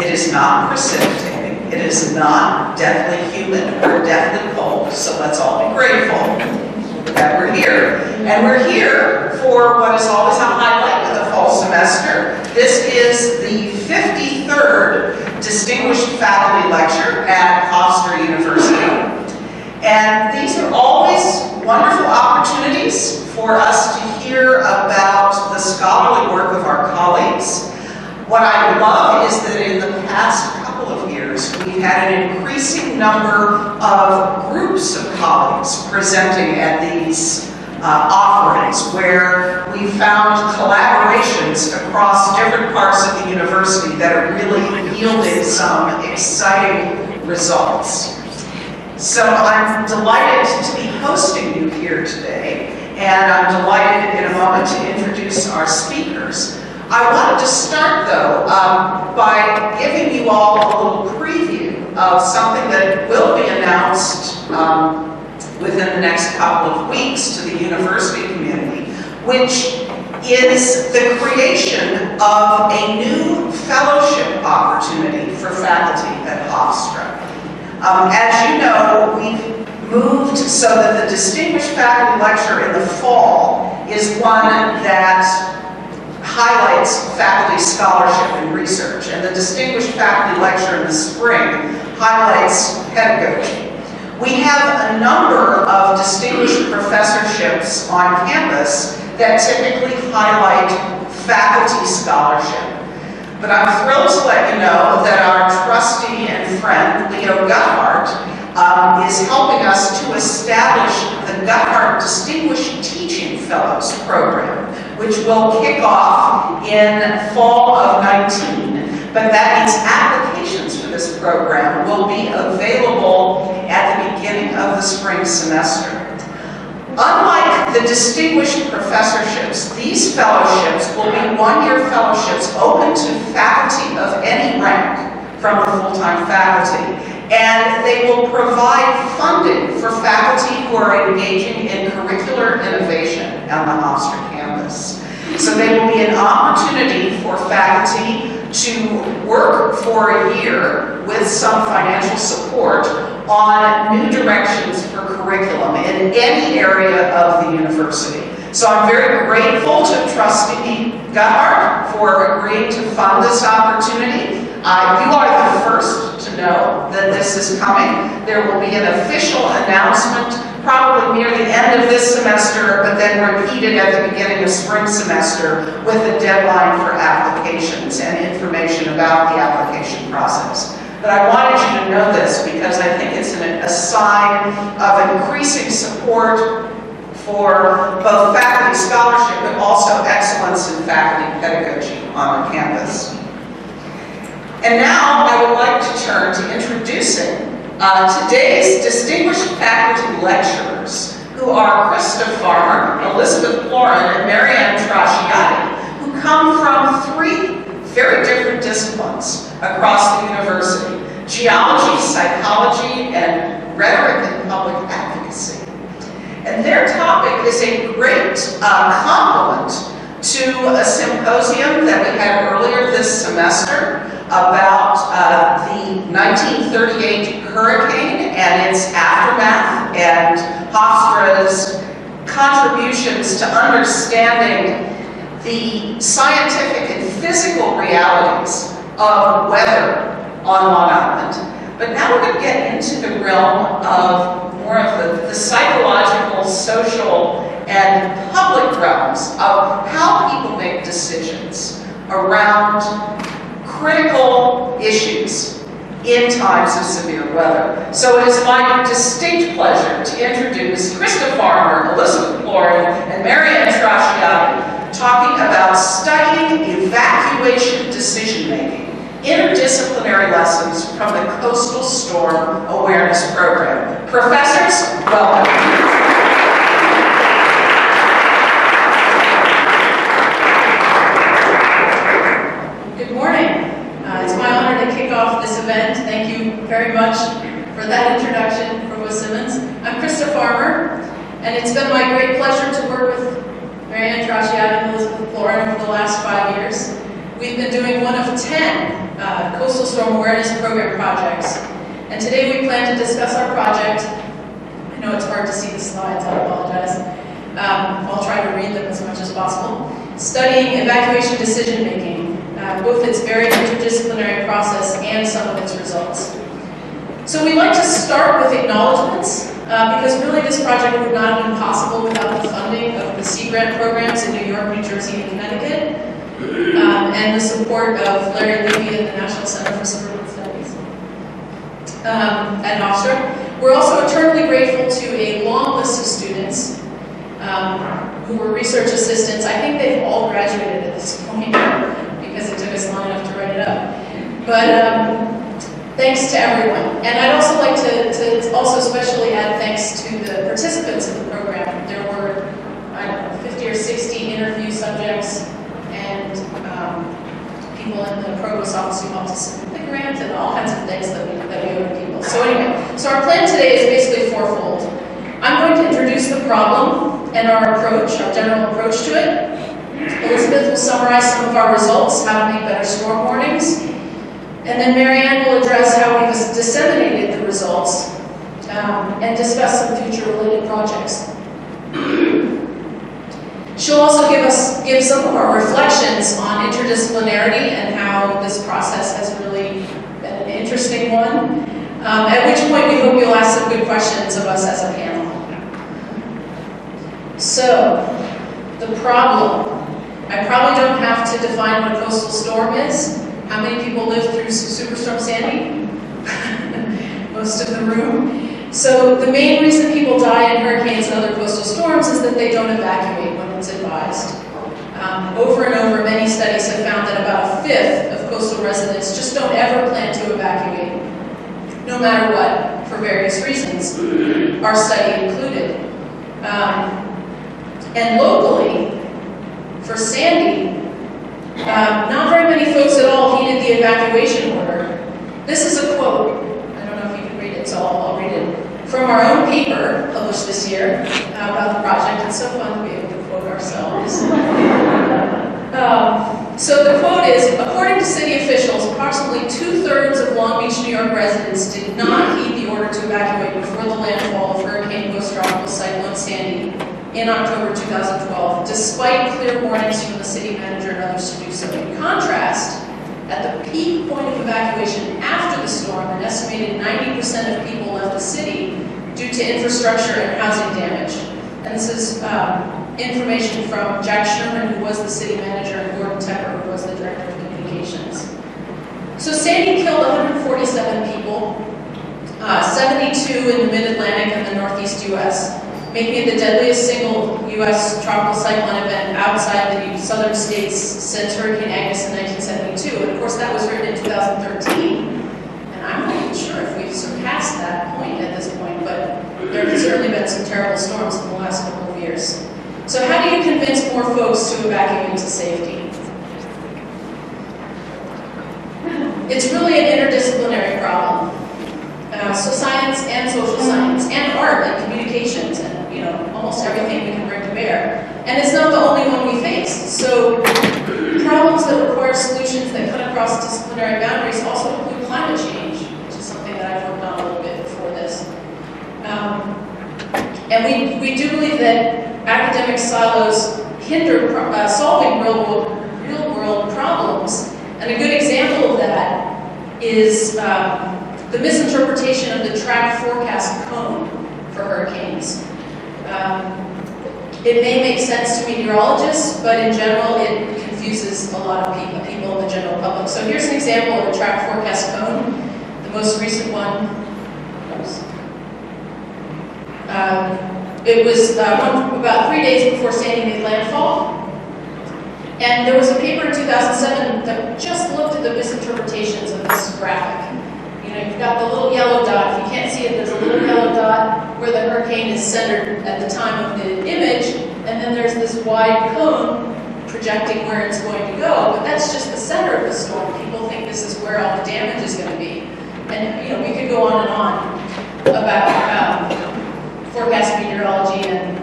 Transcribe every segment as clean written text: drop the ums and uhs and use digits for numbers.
It is not precipitating. It is not deathly humid or deathly cold. So let's all be grateful that we're here. And we're here for what is always a highlight of the fall semester. This is the 53rd Distinguished Faculty Lecture at Hofstra University. And these are always wonderful opportunities for us to hear about the scholarly work of our colleagues. What I love is that in the past couple of years, we've had an increasing number of groups of colleagues presenting at these offerings, where we found collaborations across different parts of the university that are really yielding some exciting results. So I'm delighted to be hosting you here today, and I'm delighted in a moment to introduce our speakers. I wanted to start, though, by giving you all a little preview of something that will be announced within the next couple of weeks to the university community, which is the creation of a new fellowship opportunity for faculty at Hofstra. As you know, we've moved so that the Distinguished Faculty Lecture in the fall is one that highlights faculty scholarship and research, and the Distinguished Faculty Lecture in the spring highlights pedagogy. We have a number of distinguished professorships on campus that typically highlight faculty scholarship. But I'm thrilled to let you know that our trustee and friend, Leo Guthart, is helping us to establish the Guthart Distinguished Teaching Fellows Program, which will kick off in fall of 19. But that means applications for this program will be available at the beginning of the spring semester. Unlike the distinguished professorships, these fellowships will be one-year fellowships open to faculty of any rank from the full-time faculty. And they will provide funding for faculty who are engaging in curricular innovation on the Hofstra campus. So they will be an opportunity for faculty to work for a year with some financial support on new directions for curriculum in any area of the university. So I'm very grateful to Trustee Guthart for agreeing to fund this opportunity. You are the first to know that this is coming. There will be an official announcement probably near the end of this semester, but then repeated at the beginning of spring semester with a deadline for applications and information about the application process. But I wanted you to know this because I think it's a sign of increasing support for both faculty scholarship but also excellence in faculty pedagogy on our campus. And now I would like to turn to introducing today's distinguished faculty lecturers, who are Krista Farmer, Elizabeth Florin, and Marianne Trasciatti, who come from three very different disciplines across the university: geology, psychology, and rhetoric and public advocacy. And their topic is a great complement to a symposium that we had earlier this semester about the 1938 hurricane and its aftermath, and Hofstra's contributions to understanding the scientific and physical realities of weather on Long Island. But now we're going to get into the realm of more of the psychological, social, and public realms of how people make decisions around critical issues in times of severe weather. So it is my distinct pleasure to introduce Krista Farmer, Elizabeth Florin, and Marianne Trasciatti talking about studying evacuation decision-making, interdisciplinary lessons from the Coastal Storm Awareness Program. Professors, welcome. This event. Thank you very much for that introduction from Simmons. I'm Krista Farmer, and it's been my great pleasure to work with Marianne Trasciatti and Elizabeth Florin over the last 5 years. We've been doing one of 10 Coastal Storm Awareness Program projects. And today we plan to discuss our project. I know it's hard to see the slides, I apologize. I'll try to read them as much as possible. Studying evacuation decision making, both its very interdisciplinary process and some of its results. So we'd like to start with acknowledgements, because really this project would not have been possible without the funding of the Sea Grant programs in New York, New Jersey, and Connecticut, and the support of Larry Levy and the National Center for Suburban Studies at Hofstra. We're also eternally grateful to a long list of students who were research assistants. I think they've all graduated at this point because it took us long enough to write it up. But thanks to everyone. And I'd also like to also especially add thanks to the participants of the program. There were, I don't know, 50 or 60 interview subjects and people in the provost office who helped us submit the grant and all kinds of things that we owe to people. So anyway, so our plan today is basically fourfold. I'm going to introduce the problem and our approach, our general approach to it. Elizabeth will summarize some of our results, how to make better storm warnings. And then Marianne will address how we've disseminated the results and discuss some future related projects. She'll also give some of our reflections on interdisciplinarity and how this process has really been an interesting one. At which point we hope you'll ask some good questions of us as a panel. So, the problem. I probably don't have to define what a coastal storm is. How many people lived through Superstorm Sandy? Most of the room. So the main reason people die in hurricanes and other coastal storms is that they don't evacuate when it's advised. Over and over, many studies have found that about a fifth of coastal residents just don't ever plan to evacuate, no matter what, for various reasons, our study included. And locally, for Sandy, not very many folks at all heeded the evacuation order. This is a quote. I don't know if you can read it, so I'll read it. From our own paper, published this year, about the project. It's so fun to be able to quote ourselves. So the quote is, according to city officials, approximately 2/3 of Long Beach, New York residents did not heed the order to evacuate before the landfall of Hurricane Post-Tropical Cyclone Sandy in October 2012, despite clear warnings from the city manager and others to do so. In contrast, at the peak point of evacuation after the storm, an estimated 90% of people left the city due to infrastructure and housing damage. And this is information from Jack Sherman, who was the city manager, and Gordon Tepper, who was the director of communications. So Sandy killed 147 people, 72 in the mid-Atlantic and the northeast U.S., making it the deadliest single U.S. tropical cyclone event outside the southern states since Hurricane Agnes in 1972. And of course, that was written in 2013. And I'm not even sure if we've surpassed that point at this point, but there have certainly been some terrible storms in the last couple of years. So how do you convince more folks to evacuate to safety? It's really an interdisciplinary problem. So science and social science and art and communications and almost everything we can bring to bear. And it's not the only one we face. So problems that require solutions that cut across disciplinary boundaries also include climate change, which is something that I've worked on a little bit before this. And we do believe that academic silos hinder solving real-world problems. And a good example of that is the misinterpretation of the track forecast cone for hurricanes. It may make sense to meteorologists, but in general it confuses a lot of people in the general public. So here's an example of a track forecast cone. The most recent one. It was about 3 days before Sandy made landfall. And there was a paper in 2007 that just looked at the misinterpretations of this graphic. You've got the little yellow dot. If you can't see it, there's a little yellow dot where the hurricane is centered at the time of the image, and then there's this wide cone projecting where it's going to go, but that's just the center of the storm. People think this is where all the damage is going to be. And, we could go on and on about forecast meteorology and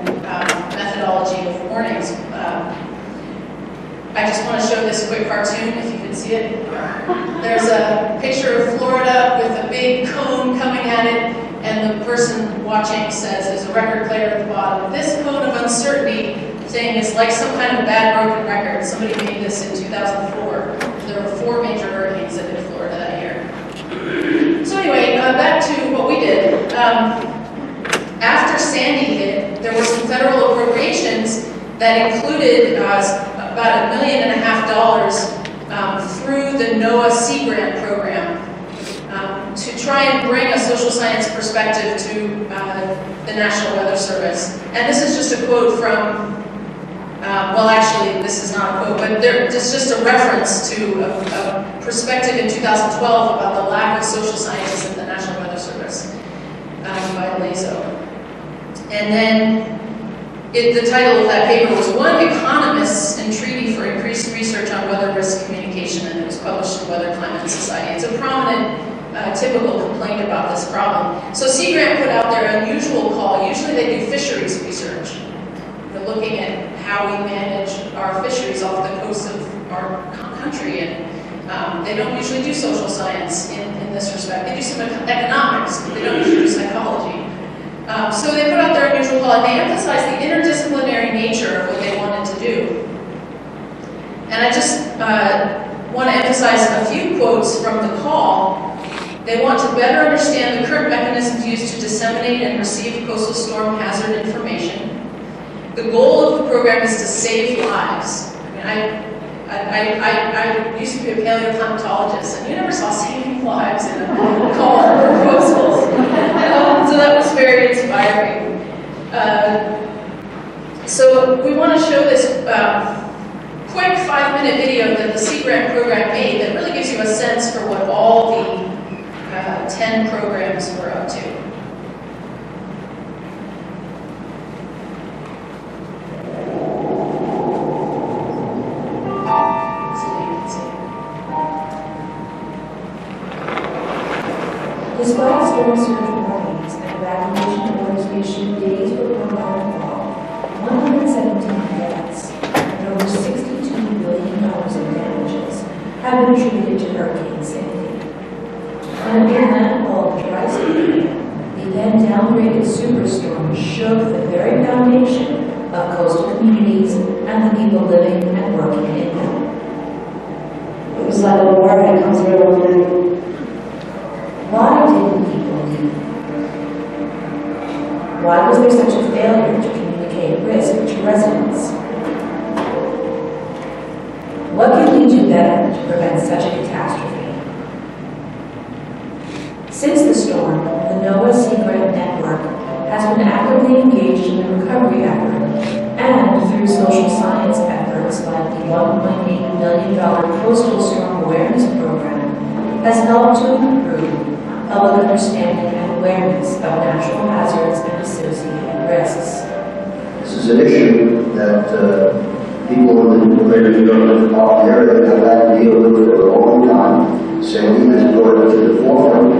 methodology of warnings. I just want to show this quick cartoon, if you can see it. There's a picture of Florida with a big cone coming at it, and the person watching says, there's a record player at the bottom, this cone of uncertainty, saying it's like some kind of bad broken record. Somebody made this in 2004. There were 4 major hurricanes that hit Florida that year. So anyway, back to what we did. After Sandy hit, there were some federal appropriations that included about $1.5 million through the NOAA Sea Grant program to try and bring a social science perspective to the National Weather Service. And this is just a quote from, well actually this is not a quote, but it's just a reference to a perspective in 2012 about the lack of social scientists in the National Weather Service by Lazo. And then the title of that paper was One Economists and Treaty for Increased Research on Weather Risk Communication, and it was published in Weather, Climate, and Society. It's a prominent, typical complaint about this problem. So Sea Grant put out their unusual call. Usually they do fisheries research. They're looking at how we manage our fisheries off the coast of our country, and they don't usually do social science in this respect. They do some economics, but they don't usually do psychology. So they put out their unusual call, and they emphasized the interdisciplinary nature of what they wanted to do. And I just want to emphasize a few quotes from the call. They want to better understand the current mechanisms used to disseminate and receive coastal storm hazard information. The goal of the program is to save lives. I used to be a paleoclimatologist, and you never saw saving lives in a call for proposals. So that was very inspiring. So we want to show this quick 5-minute video that the Sea Grant program made that really gives you a sense for what all the 10 programs were up to. Despite storm surge warnings and evacuation orders issued days before landfall, 117 deaths and over $62 billion in damages have been attributed to Hurricane Sandy. When the landfall of the Tri-State, the then downgraded superstorm shook the very foundation of coastal communities and the people living and working in them. It was like a war had come through overnight. Why didn't people leave? Why was there such a failure to communicate risk to residents? What can we do better to prevent such a catastrophe? Since the storm, the NOAA Sea Grant Network has been actively engaged in the recovery effort and through social science efforts like the $1.8 million Coastal Storm Awareness Program has helped to improve public understanding and awareness of natural hazards and associated risks. This is an issue that people in the greater New York metropolitan area have had to deal with for a long time. Sandy has brought it to the forefront.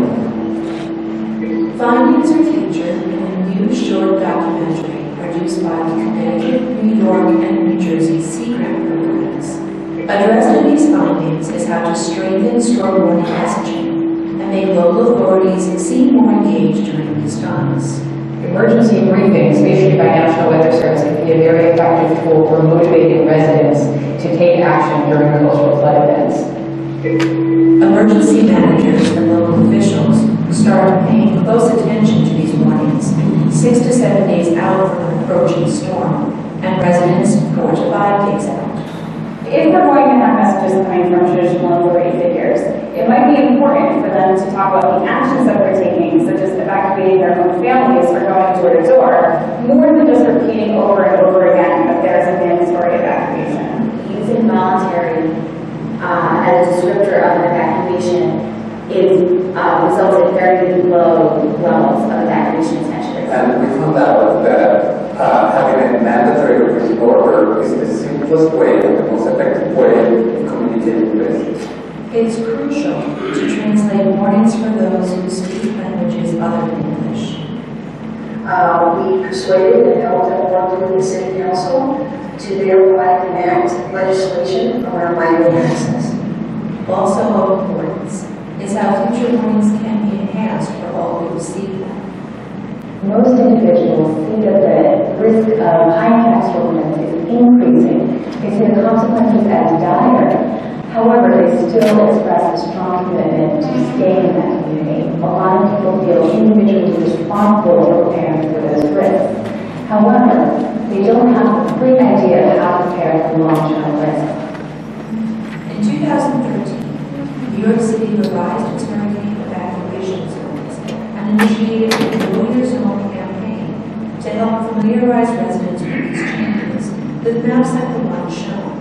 Findings are featured in a new short documentary produced by the Connecticut, New York, and New Jersey Sea Grant programs. Addressed in these findings is how to strengthen storm warning messaging and make local authorities seem more engaged during these times. Emergency briefings issued by National Weather Service can be a very effective tool for motivating residents to take action during coastal flood events. Emergency managers and local officials started paying close attention to these warnings 6 to 7 days out from an approaching storm, and residents 4 to 5 days out. If we're going to have messages coming from traditional authority figures, it might be important for them to talk about the actions that they're taking, such as evacuating their own families or going door to door, more than just repeating over and over again that there's a mandatory evacuation. Using voluntary as a descriptor of an evacuation results in very low levels of evacuation intentions. And we found out that having a mandatory order is the simplest way and the most effective way of communicating with. It's crucial to translate warnings for those who speak languages other than English. We persuaded and helped and worked with the City Council to thereby connect legislation around migrant access. Also of importance is how future warnings can be enhanced for all who receive them. Most individuals see that the risk of high tax wilderness is increasing. They see the consequences as dire. However, they still express a strong commitment to stay in that community. A lot of people feel individually responsible for preparing for those risks. However, they don't have a clear idea of how to prepare for long-term risk. In 2013, New York City revised its hurricane evacuation zones and initiated a Know Your Zone campaign to help familiarize residents with these changes, with maps like the one shown.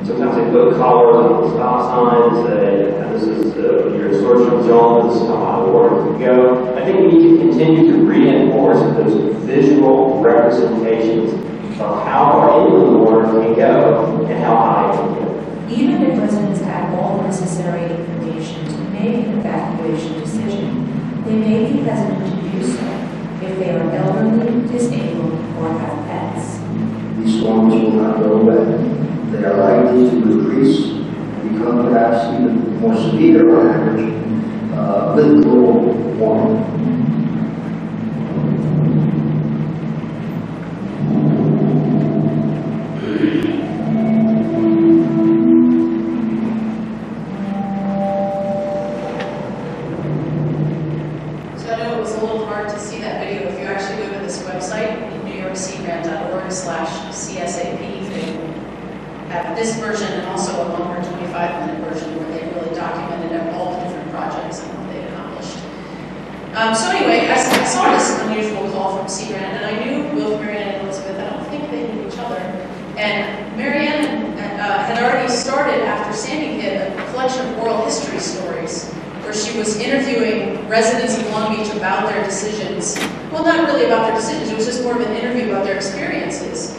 Sometimes they put collars on the stop signs, say, this is your social zone, this is how high the water can go. I think we need to continue to reinforce those visual representations of how far into the water can go and how high it can go. Even if residents have all necessary information to make an evacuation decision, they may be hesitant to do so if they are elderly, disabled, or have pets. These storms will not go away. They are likely to increase, become perhaps even more severe on average with global warming. So I know it was a little hard to see that video. If you actually go to this website, newyorkcgrant.org/CSAP, they have this version and also a longer 25-minute version where they really documented all the different projects and what they accomplished. So anyway, I saw this unusual call from Sea Grant, and I knew both Marianne and Elizabeth. I don't think they knew each other. And Marianne had already started, after Sandy hit, a collection of oral history stories where she was interviewing residents of Long Beach about their decisions. Well, not really about their decisions, it was just more of an interview about their experiences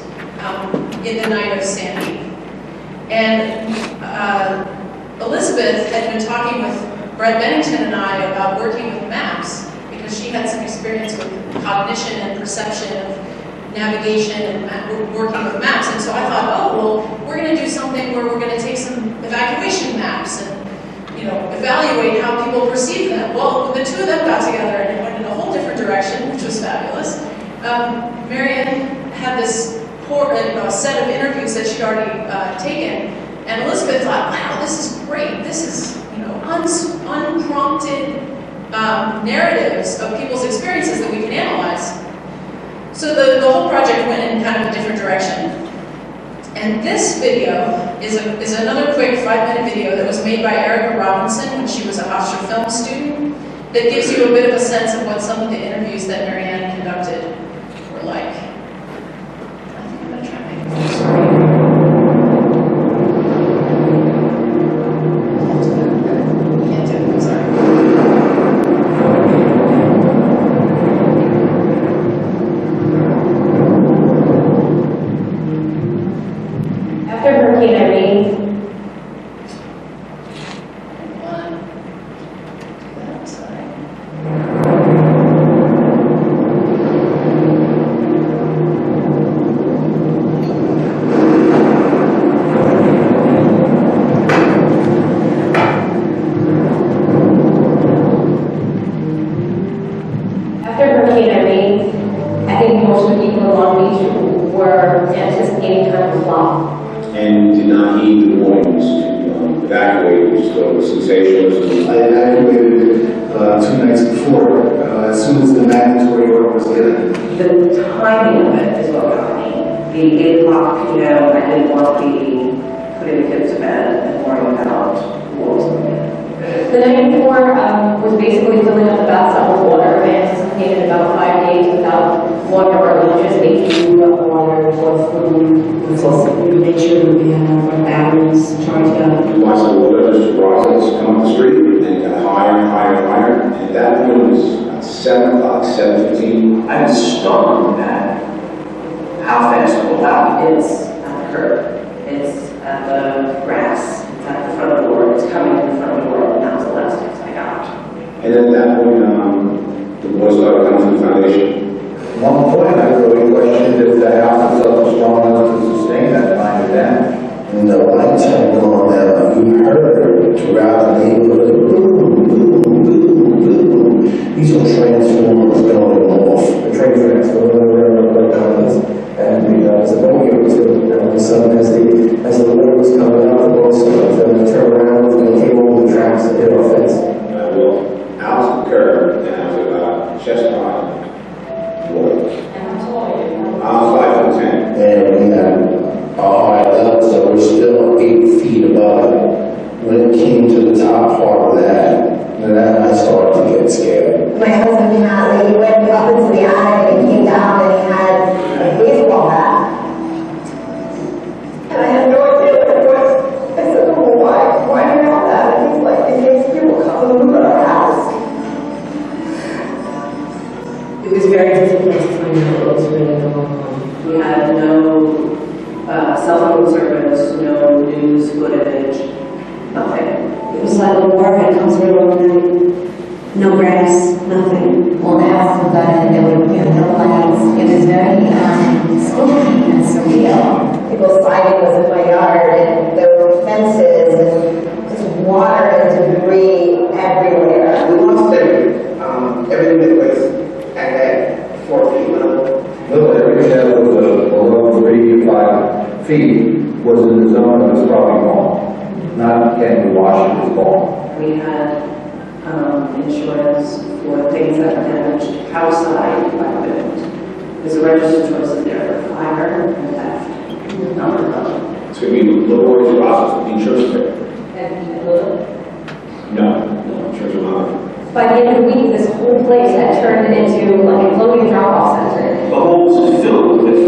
in the night of Sandy. And Elizabeth had been talking with Brett Bennington and I about working with maps, because she had some experience with cognition and perception of navigation and working with maps. And so I thought, oh, well, we're going to do something where we're going to take some evacuation maps and, evaluate how people perceive them. Well, the two of them got together and it went in a whole different direction, which was fabulous. Marianne had this set of interviews that she'd already taken, and Elizabeth thought, wow, this is great. This is, unprompted narratives of people's experiences that we can analyze. So the whole project went in kind of a different direction. And this video is another quick 5-minute video that was made by Erica Robinson when she was a Hofstra film student, that gives you a bit of a sense of what some of the interviews that Marianne conducted were like. I think I'm going to try and make it full screen. Can't do it, I'm sorry. After Hurricane Irene, I think most of the people in Long Beach were anticipating kind of a flop. And did not heed the warnings to evacuate, which was sensationalism. I evacuated 2 nights before, as soon as the mandatory order was given. The timing of it is what got me. The 8 o'clock p.m., I didn't want to be putting the kids to bed and worrying about what was going on. The night before was basically filling up the bathtub with water. I anticipated about 5 days without water or electricity. We got water, for food, we made sure we had our batteries charged up. Lots of water just rockets come up the street, and it got higher and higher and higher. And that point was at 7 o'clock, 7:15. I was stunned at how fast it rolled out. It's at the curb. It's at the grass. It's at the front door. It's coming in the front door. And that was the last text I got. And at that point, the water started coming to the foundation. At one point, I really questioned if the house itself was strong enough to sustain that kind of damage. and the lights had gone out. You heard throughout the neighborhood, boom, boom, boom, boom. These are transformers going off. The train transformer, whatever that is. And there's a video too. And all of a sudden, as the water was coming out, the boat started to turn around and came over the tracks and hit our fence. Well, out the curb, and I was about chest high. I was 5'10". And we had all high level, so we're still 8 feet above it. When it came to the top part of that, then I started to get scared. My husband had, he went up into the attic and he came down and he had a baseball bat. And I had no idea what it was. I said, oh, why do you have that? And he's like, in case people come and look at our house. It was very difficult to find out what was really going on. We had no cell phone service, no news footage, nothing. It was like a war had come through overnight. No grass, nothing. Well, the house was gutted, there were no lights. It was very spooky and surreal. People's siding was in my yard and there were fences and just water and debris everywhere. We lost everything. Everything that was at that 4 feet level. No, everything that was below 3 to 5 feet was in the zone that was probably gone. Not getting washed as gone. We had insurance for things that were damaged outside by the wind. There's a registered choices there for fire and theft. Not for them. It's going to be a little more process with the insurance there. No, insurance will not. By the end of the week, this whole place had turned into like a floating drop-off center. The whole was filled with,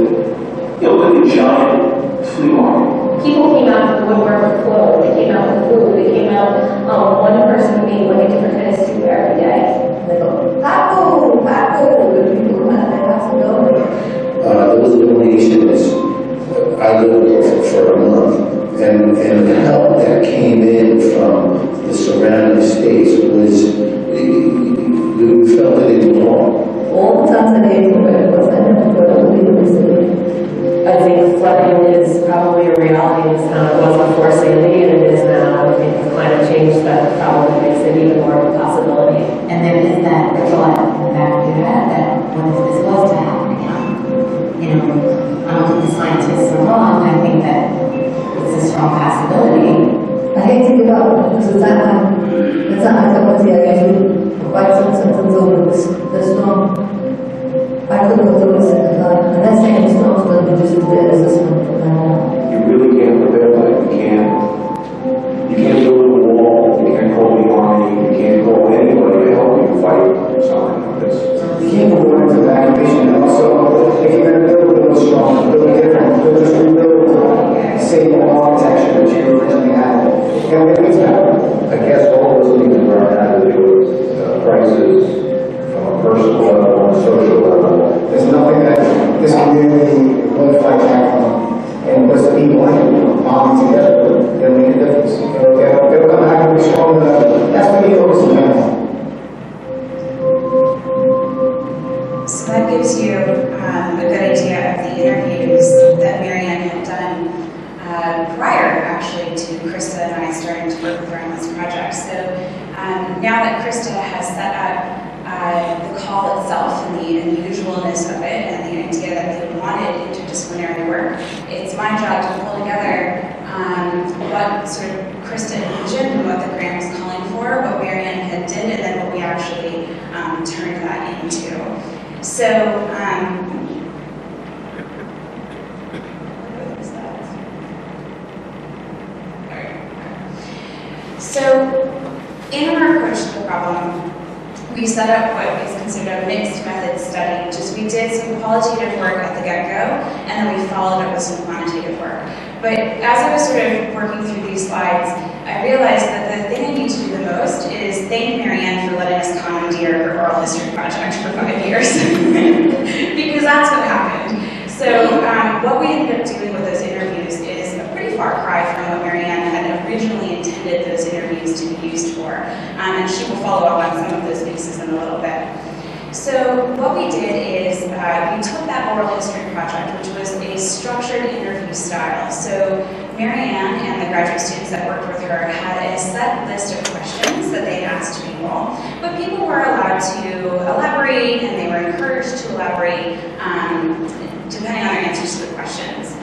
like a giant flea market. People came out of the woodwork with clothes, they came out with food, they came out, one person made like a different kind of stew every day. They go, Paco, Paco, and people come out of their house and go. Those donations, I lived there for a month, and the help that came in from the surrounding states was, you felt that it belonged. All the times I gave to it was I never thought it would be the city. I think flooding is probably a reality. It's how it was before Sandy and it is now. I think the climate change that probably makes it even more of a possibility. And there is that thought in the back of your head that what if this was to happen again? You know, I don't think the scientists are wrong. I think that it's a strong possibility. I hate to give up because it's not my cup of tea. I usually provide some symptoms over the storm. I couldn't go through this in the time. And that's saying the storm's going to be just as bad as this one from now on. You really can't prepare for it. You can't build a wall. You can't call the army. You can't call anybody to help you fight something like this. You can't go into evacuation. And also, if you're going to build strong, build different, build just rebuild same architecture that you originally had. And it was better. I guess all those things learn how to do with prices from a personal level and a social level. There's nothing that this community will fight back on. And because the people bonding together, they'll make a difference. They'll come back and be stronger. That's what we focus on. So that gives you a good idea of the interviews that Marianne had done prior, actually, to Krista and I starting to work with her on this project. So now that Krista has set up the call itself and the unusualness of it and the idea that they wanted interdisciplinary work, it's my job to pull together what sort of Krista envisioned and what the grant was calling for, what Marianne had did, and then what we actually turned that into. So, in our approach to the problem, we set up what is considered a mixed method study, which is we did some qualitative work at the get-go, and then we followed up with some quantitative work. But as I was sort of working through these slides, I realized that the thing I need to do the most is thank Marianne for letting us commandeer her oral history project for 5 years, because that's what happened. So what we ended up doing with those interviews is a pretty far cry from what Marianne had originally intended those interviews to be used for. And she will follow up on some of those pieces in a little bit. So what we did is we took that oral history project, which was a structured interview style. So Marianne and the graduate students that worked with her had a set list of questions that they asked people, but people were allowed to elaborate and they were encouraged to elaborate depending on their answers to the questions.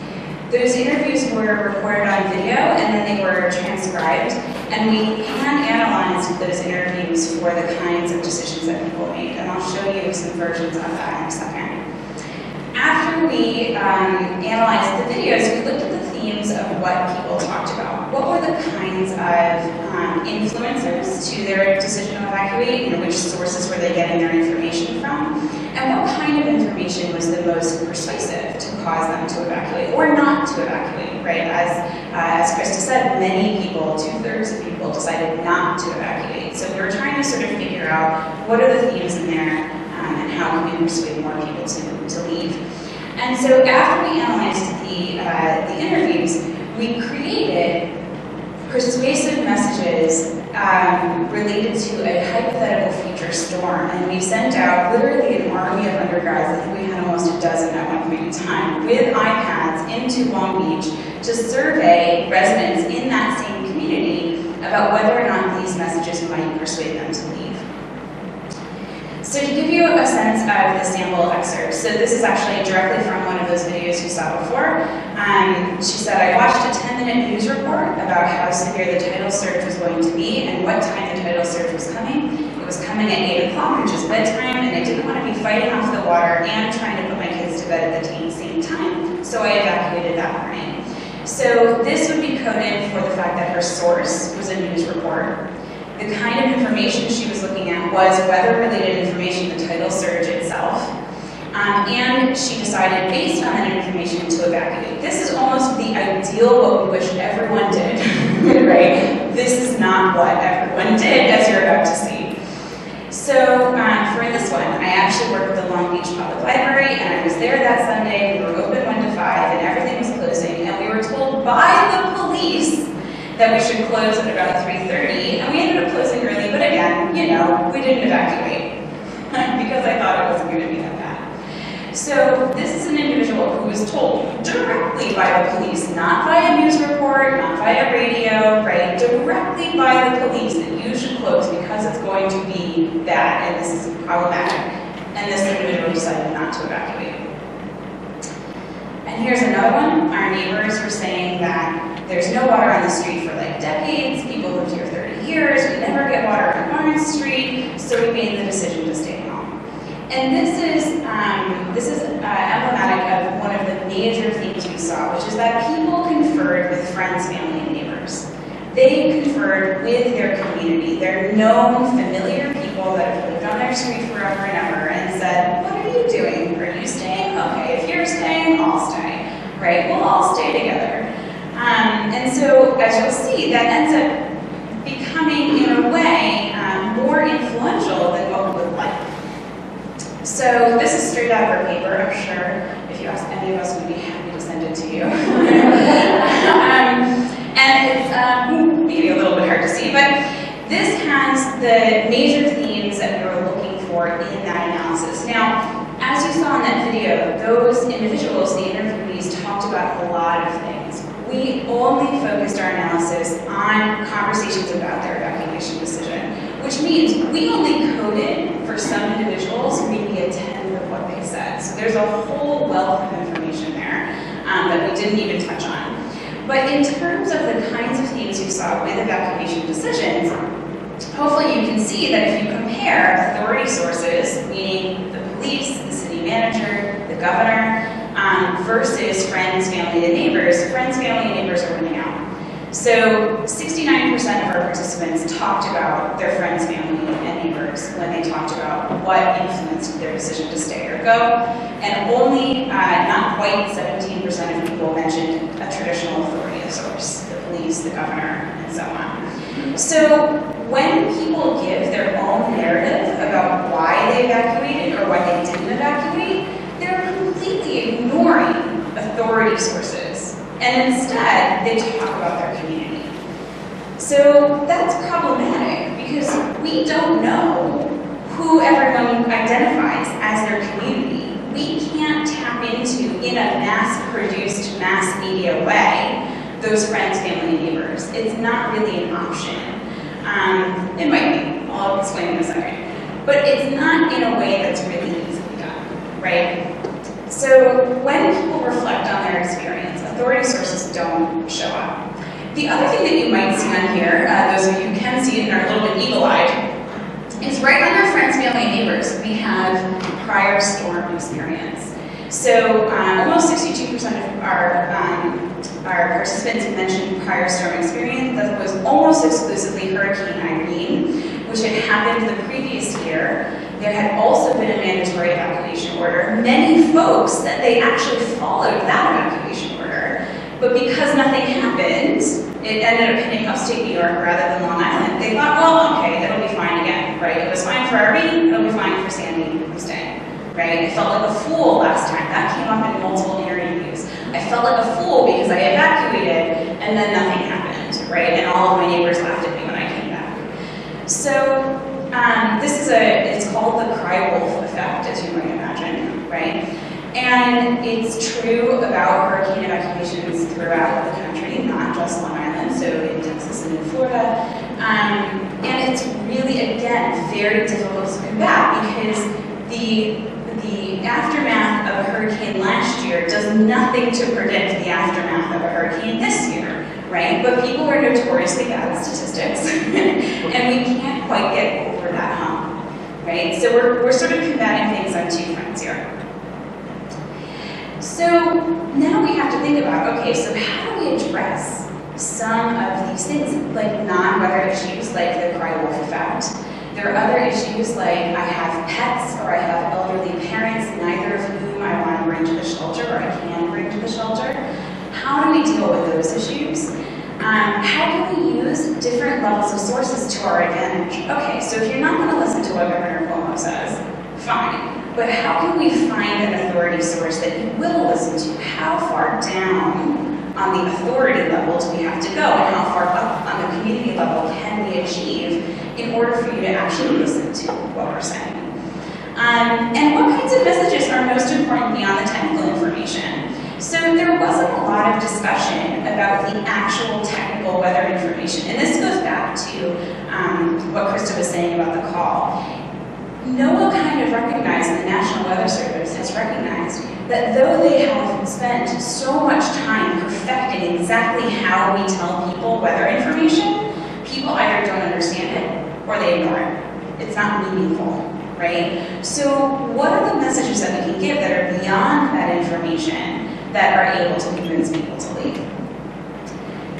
Those interviews were recorded on video and then they were transcribed, and we hand-analyzed those interviews for the kinds of decisions that people made, and I'll show you some versions of that in a second. After we analyzed the videos, we looked at the themes of what people talked about. What were the kinds of influencers to their decision to evacuate, and which sources were they getting their information from? And what kind of information was the most persuasive to cause them to evacuate or not to evacuate, right? As Krista said, many people, 2/3 of people, decided not to evacuate. So we were trying to sort of figure out what are the themes in there and how can we persuade more people to leave. And so after we analyzed the interviews, we created persuasive messages related to a hypothetical future storm. And we sent out literally an army of undergrads, I think we had almost a dozen at one point in time, with iPads into Long Beach to survey residents in that same community about whether or not these messages might persuade them to leave. So to give you a sense of the sample excerpts, so this is actually directly from one of those videos you saw before. She said, I watched a 10-minute news report about how severe the tidal surge was going to be and what time the tidal surge was coming. It was coming at 8 o'clock, which is bedtime, and I didn't want to be fighting off the water and trying to put my kids to bed at the same time, so I evacuated that morning. So this would be coded for the fact that her source was a news report. The kind of information she was looking at was weather-related information, the tidal surge itself, and she decided, based on that information, to evacuate. This is almost the ideal what we wish everyone did, right? This is not what everyone did, as you're about to see. So for this one, I actually worked with the Long Beach Public Library, and I was there that Sunday. We were open 1 to 5, and everything was closing, and we were told by the police that we should close at about 3:30, and we ended up closing early, but again, you know, we didn't evacuate because I thought it wasn't going to be that bad. So this is an individual who was told directly by the police, not by a news report, not by a radio, right, directly by the police that you should close because it's going to be bad and this is problematic, and this individual decided not to evacuate. And here's another one. Our neighbors were saying that there's no water on the street for like decades. People lived here 30 years. We never get water on Lawrence Street, so we made the decision to stay home. And this is emblematic of one of the major themes we saw, which is that people conferred with friends, family, and neighbors. They conferred with their community, their known, familiar people that have lived on their street forever and ever, and said, what are you doing? Are you staying? Okay, if you're staying, I'll stay, right? We'll all stay together. And so, as you'll see, that ends up becoming, in a way, more influential than what we would like. So this is straight out of our paper. I'm sure if you ask any of us, we'd be happy to send it to you. And it's maybe a little bit hard to see, but this has the major themes that we were looking for in that analysis. Now, as you saw in that video, those individuals, the interviewees, talked about a lot of things. We only focused our analysis on conversations about their evacuation decision, which means we only coded for some individuals maybe a tenth of what they said. So there's a whole wealth of information there that we didn't even touch on. But in terms of the kinds of themes you saw with evacuation decisions, hopefully you can see that if you compare authority sources, meaning the police, the city manager, the governor, versus friends, family, and neighbors, friends, family, and neighbors are winning out. So 69% of our participants talked about their friends, family, and neighbors when they talked about what influenced their decision to stay or go, and only not quite 17% of people mentioned a traditional authority source, the police, the governor, and so on. So when people give their own narrative about why they evacuated or why they didn't evacuate, they're completely ignoring authority sources, and instead they talk about their community. So that's problematic because we don't know who everyone identifies as their community. We can't tap into, in a mass-produced, mass media way, those friends, family, and neighbors. It's not really an option. It might be, I'll explain in a second. But it's not in a way that's really easily done, right? So when people reflect on their experience, authority sources don't show up. The other thing that you might see on here, those of you who can see it and are a little bit eagle-eyed, is right under friends, family, and neighbors, we have prior storm experience. So almost 62% of our participants mentioned prior storm experience. That was almost exclusively Hurricane Irene, which had happened the previous year. There had also been a mandatory evacuation order. Many folks said they actually followed that evacuation order, but because nothing happened, it ended up hitting upstate New York rather than Long Island. They thought, well, okay, it'll be fine again, right? It was fine for Irene, it'll be fine for Sandy, I'm staying, right? I felt like a fool last time. That came up in multiple interviews. I felt like a fool because I evacuated and then nothing happened, right? And all of my neighbors laughed at me when I came back. So it's called the cry wolf effect, as you might imagine, right? And it's true about hurricane evacuations throughout the country, not just Long Island, so in Texas and in Florida. And it's really, again, very difficult to combat because the aftermath of a hurricane last year does nothing to predict the aftermath of a hurricane this year, right? But people are notoriously bad at statistics, and we can't quite get over that hump, right? So we're sort of combating things on two fronts here. So now we have to think about, okay, so how do we address some of these things, like non-weather issues, like the cry wolf effect? There are other issues like I have pets or I have elderly parents, neither of whom I want to bring to the shelter or I can bring to the shelter. How do we deal with those issues? How can we use different levels of sources to our advantage? Okay, so if you're not going to listen to what Governor Cuomo says, fine. But how can we find an authority source that you will listen to? How far down on the authority level do we have to go? And how far up on the community level can we achieve in order for you to actually listen to what we're saying? And what kinds of messages are most important beyond the technical information? So there wasn't a lot of discussion about the actual technical weather information. And this goes back to what Krista was saying about the call. NOAA kind of recognized, and the National Weather Service has recognized, that though they have spent so much time perfecting exactly how we tell people weather information, people either don't understand it or they ignore it. It's not meaningful, right? So what are the messages that we can give that are beyond that information that are able to convince people to leave?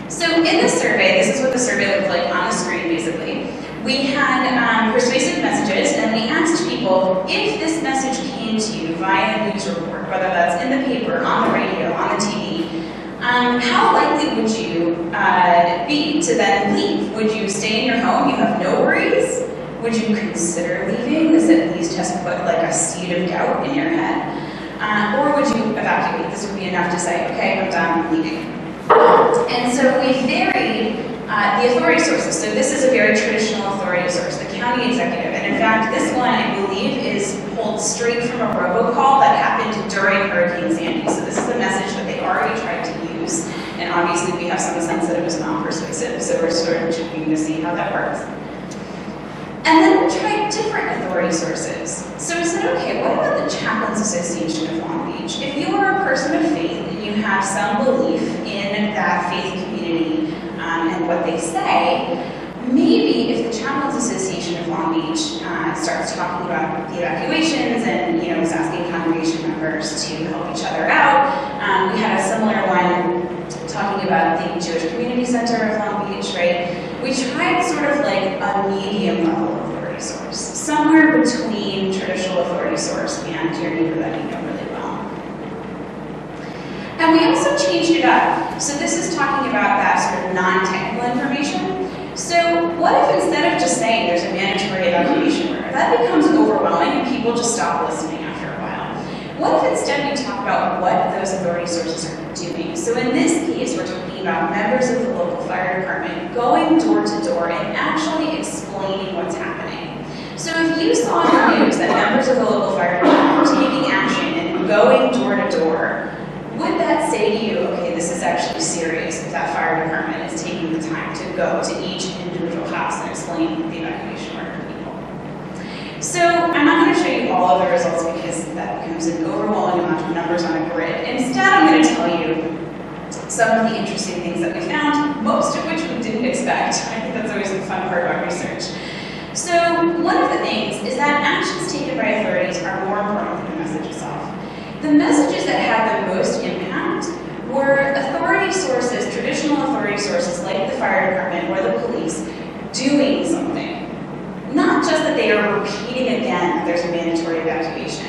So in this survey, this is what the survey looked like on the screen, basically. We had persuasive messages, and we asked people if this message came to you via a news report, whether that's in the paper, on the radio, on the TV, how likely would you be to then leave? Would you stay in your home, you have no worries? Would you consider leaving? This at least has put like a seed of doubt in your head. Or would you evacuate? This would be enough to say, okay, I'm done, I'm leaving. And so we varied the authority sources. So this is a very traditional authority source, the county executive. And in fact, this one, I believe, is pulled straight from a robocall that happened during Hurricane Sandy. So this is a message that they already tried to use. And obviously, we have some sense that it was non-persuasive. So we're sort of checking to see how that works. And then we tried different authority sources. So we said, okay, what about the Chaplains Association of Long Beach? If you are a person of faith and you have some belief in that faith community and what they say, maybe if the Chaplains Association of Long Beach starts talking about the evacuations and is asking congregation members to help each other out. We had a similar one talking about the Jewish Community Center of Long Beach, right? We tried sort of like a medium level authority source, somewhere between traditional authority source and your neighbor that you know really well. And we also changed it up. So this is talking about that sort of non-technical information. So what if instead of just saying there's a mandatory evacuation order, that becomes overwhelming and people just stop listening after a while? What if instead we talk about what those authority sources are doing? So in this case, we're talking about members of the local fire department going door to door and actually explaining what's happening. So if you saw in the news that members of the local fire department were taking action and going door to door, would that say to you, okay, this is actually serious if that go to each individual house and explain the evacuation order to people. So I'm not going to show you all of the results because that becomes an overwhelming amount of numbers on a grid. Instead, I'm going to tell you some of the interesting things that we found, most of which we didn't expect. I think that's always the fun part about research. So one of the things is that actions taken by authorities are more important than the message itself. The messages that had the most impact were authority sources, traditional authority sources like the fire department or the police, doing something. Not just that they are repeating again that there's a mandatory evacuation,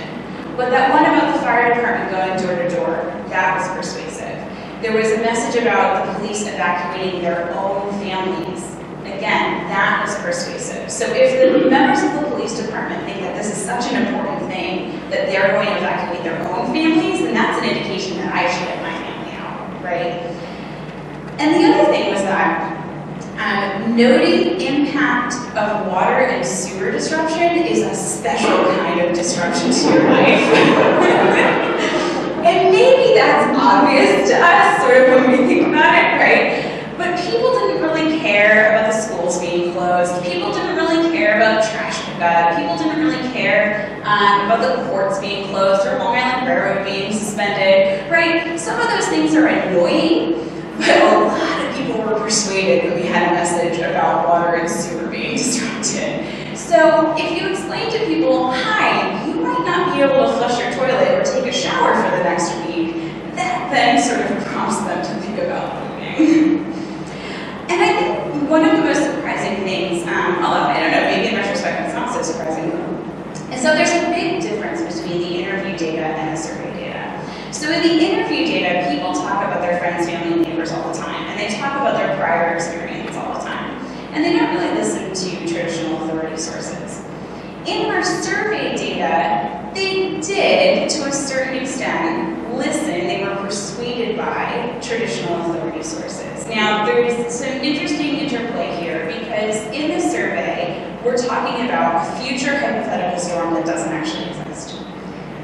but that one about the fire department going door to door, that was persuasive. There was a message about the police evacuating their own families. Again, that was persuasive. So if the members of the police department think that this is such an important thing that they're going to evacuate their own families, then that's an indication that I should get my family out, right? And the other thing was that noting impact of water and sewer disruption is a special kind of disruption to your life. And maybe that's obvious to us, sort of when we think about it, right? But people didn't really care about the schools being closed. People didn't really care about trash pickup. People didn't really care about the courts being closed or Long Island Railroad being suspended, right? Some of those things are annoying, but a lot of people were persuaded that we had a message about water and sewer being disrupted. So if you explain to people, hi, you might not be able to flush your toilet or take a shower for the next week, that then sort of prompts them to think about moving. And I think one of the most surprising things, although I don't know, maybe in retrospect it's not so surprising, is that there's a big difference between the interview data and the survey data. So in the interview data, people talk about their friends, family, and neighbors all the time, and they talk about their prior experience all the time. And they don't really listen to traditional authority sources. In our survey data, they did, to a certain extent, listen. They were persuaded by traditional authority sources. Now, there's some interesting interplay here because in the survey, we're talking about a future hypothetical storm that doesn't actually exist,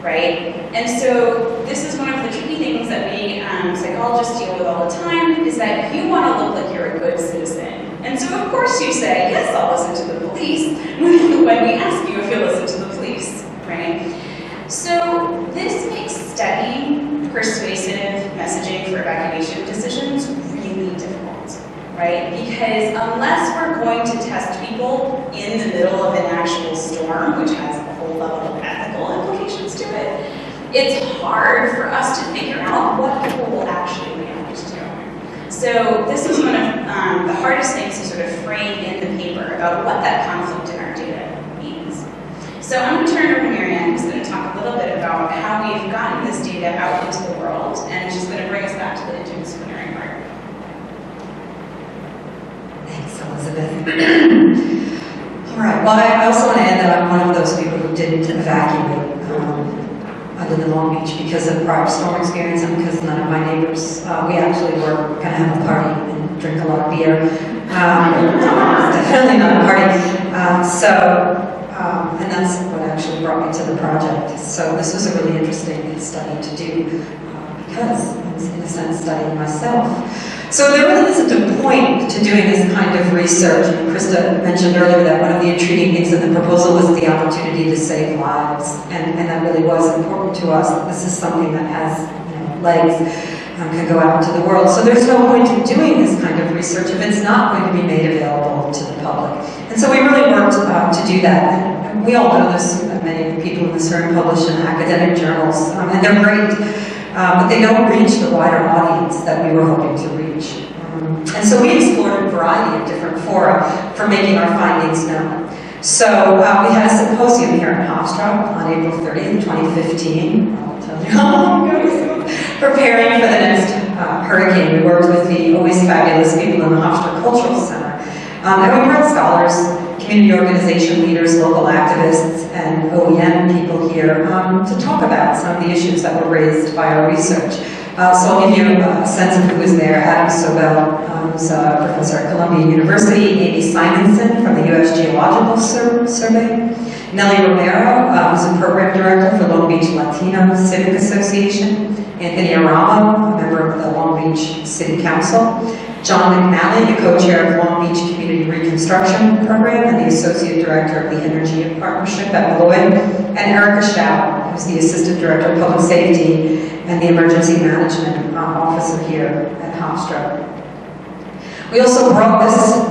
right? And so this is one of the tricky things that we psychologists deal with all the time, is that you want to look like you're a good citizen. And so of course you say, yes, I'll listen to the police, when we ask you if you'll listen to the police, right? So this makes studying persuasive messaging for evacuation decisions really difficult, right? Because unless we're going to test people in the middle of an actual storm, which has a whole level of ethical implications to it, it's hard for us to figure out what people will actually react to. So this is one of the hardest things to sort of frame in the paper about what that conflict in our data means. So I'm going to turn it over to Marianne, who's going to talk a little bit about how we've gotten this data out into the world, and she's going to bring us back to the interdisciplinary part. Thanks, Elizabeth. All right, well, I also want to add that I'm one of those people who didn't evacuate other than Long Beach because of prior storm experience and because none of my neighbors, we actually were going to have a party and drink a lot of beer. Definitely not a party. And that's what actually brought me to the project. So this was a really interesting study to do because I was, in a sense, studying myself. So there really isn't a point to doing this kind of research. And Krista mentioned earlier that one of the intriguing things in the proposal was the opportunity to save lives. And that really was important to us. This is something that has legs, can go out into the world. So there's no point in doing this kind of research if it's not going to be made available to the public. And so we really worked to do that. And we all know this, many of the people in this room publish in academic journals, and they're great. But they don't reach the wider audience that we were hoping to reach. And so we explored a variety of different fora for making our findings known. So we had a symposium here in Hofstra on April 30th, 2015. I'll tell you how long ago it was. Preparing for the next hurricane. We worked with the always fabulous people in the Hofstra Cultural Center. And we brought scholars, community organization leaders, local activists, and OEM people here to talk about some of the issues that were raised by our research. So I'll give you a sense of who was there. Adam Sobel, who's a professor at Columbia University, Amy Simonson from the U.S. Geological Survey, Nellie Romero, who's a program director for Long Beach Latino Civic Association, Anthony Arama, a member member of the Long Beach City Council, John McNally, the co-chair of Long Beach Community Reconstruction Program and the associate director of the Energy Partnership at Malloy, and Erica Schau, who's the assistant director of public safety and the emergency management officer here at Hofstra. We also brought this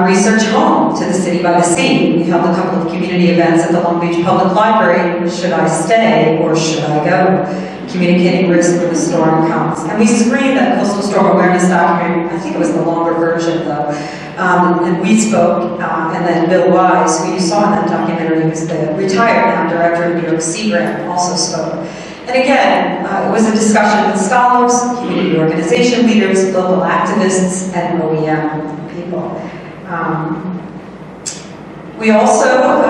research home to the City by the Sea. We held a couple of community events at the Long Beach Public Library. Should I stay or should I go? Communicating risk when the storm comes. And we screened that coastal storm awareness document. I think it was the longer version though. And we spoke, and then Bill Wise, who you saw in that documentary, who's the retired now director of New York Sea Grant, also spoke. And again, it was a discussion with scholars, community organization leaders, local activists, and OEM people. We also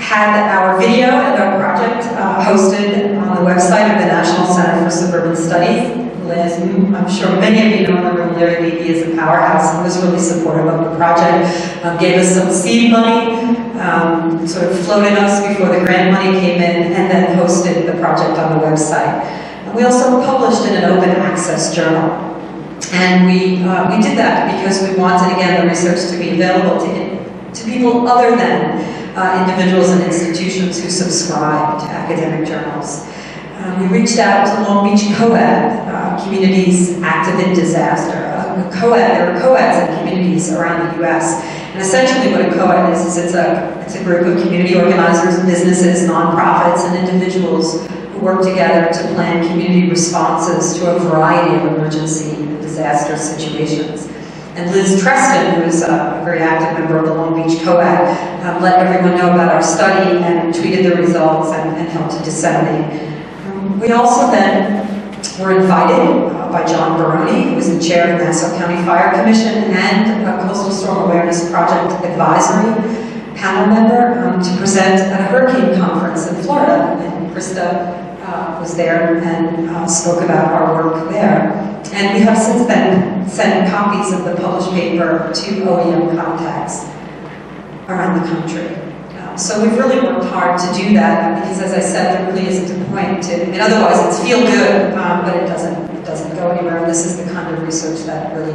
had our video and our project hosted on the website of the National Center for Suburban Studies. Liz, I'm sure many of you know in the room, Larry Levy is a powerhouse and was really supportive of the project, gave us some seed money, sort of floated us before the grant money came in, and then hosted the project on the website. And we also published in an open access journal. And we did that because we wanted, again, the research to be available to people other than individuals and institutions who subscribe to academic journals. We reached out to Long Beach COED, Communities Active in Disaster. There are COEDs in communities around the U.S. And essentially what a COED is it's a group of community organizers, businesses, nonprofits, and individuals who work together to plan community responses to a variety of emergency and disaster situations. And Liz Treston, who's a very active member of the Long Beach COED, let everyone know about our study and tweeted the results and helped to disseminate. We also then were invited by John Baroni, who is the chair of the Nassau County Fire Commission and a Coastal Storm Awareness Project Advisory panel member, to present at a hurricane conference in Florida. And Krista was there and spoke about our work there. And we have since then sent copies of the published paper to OEM contacts around the country. So we've really worked hard to do that because, as I said, there really isn't a point to. I mean, otherwise it's feel good, but it doesn't go anywhere. And this is the kind of research that really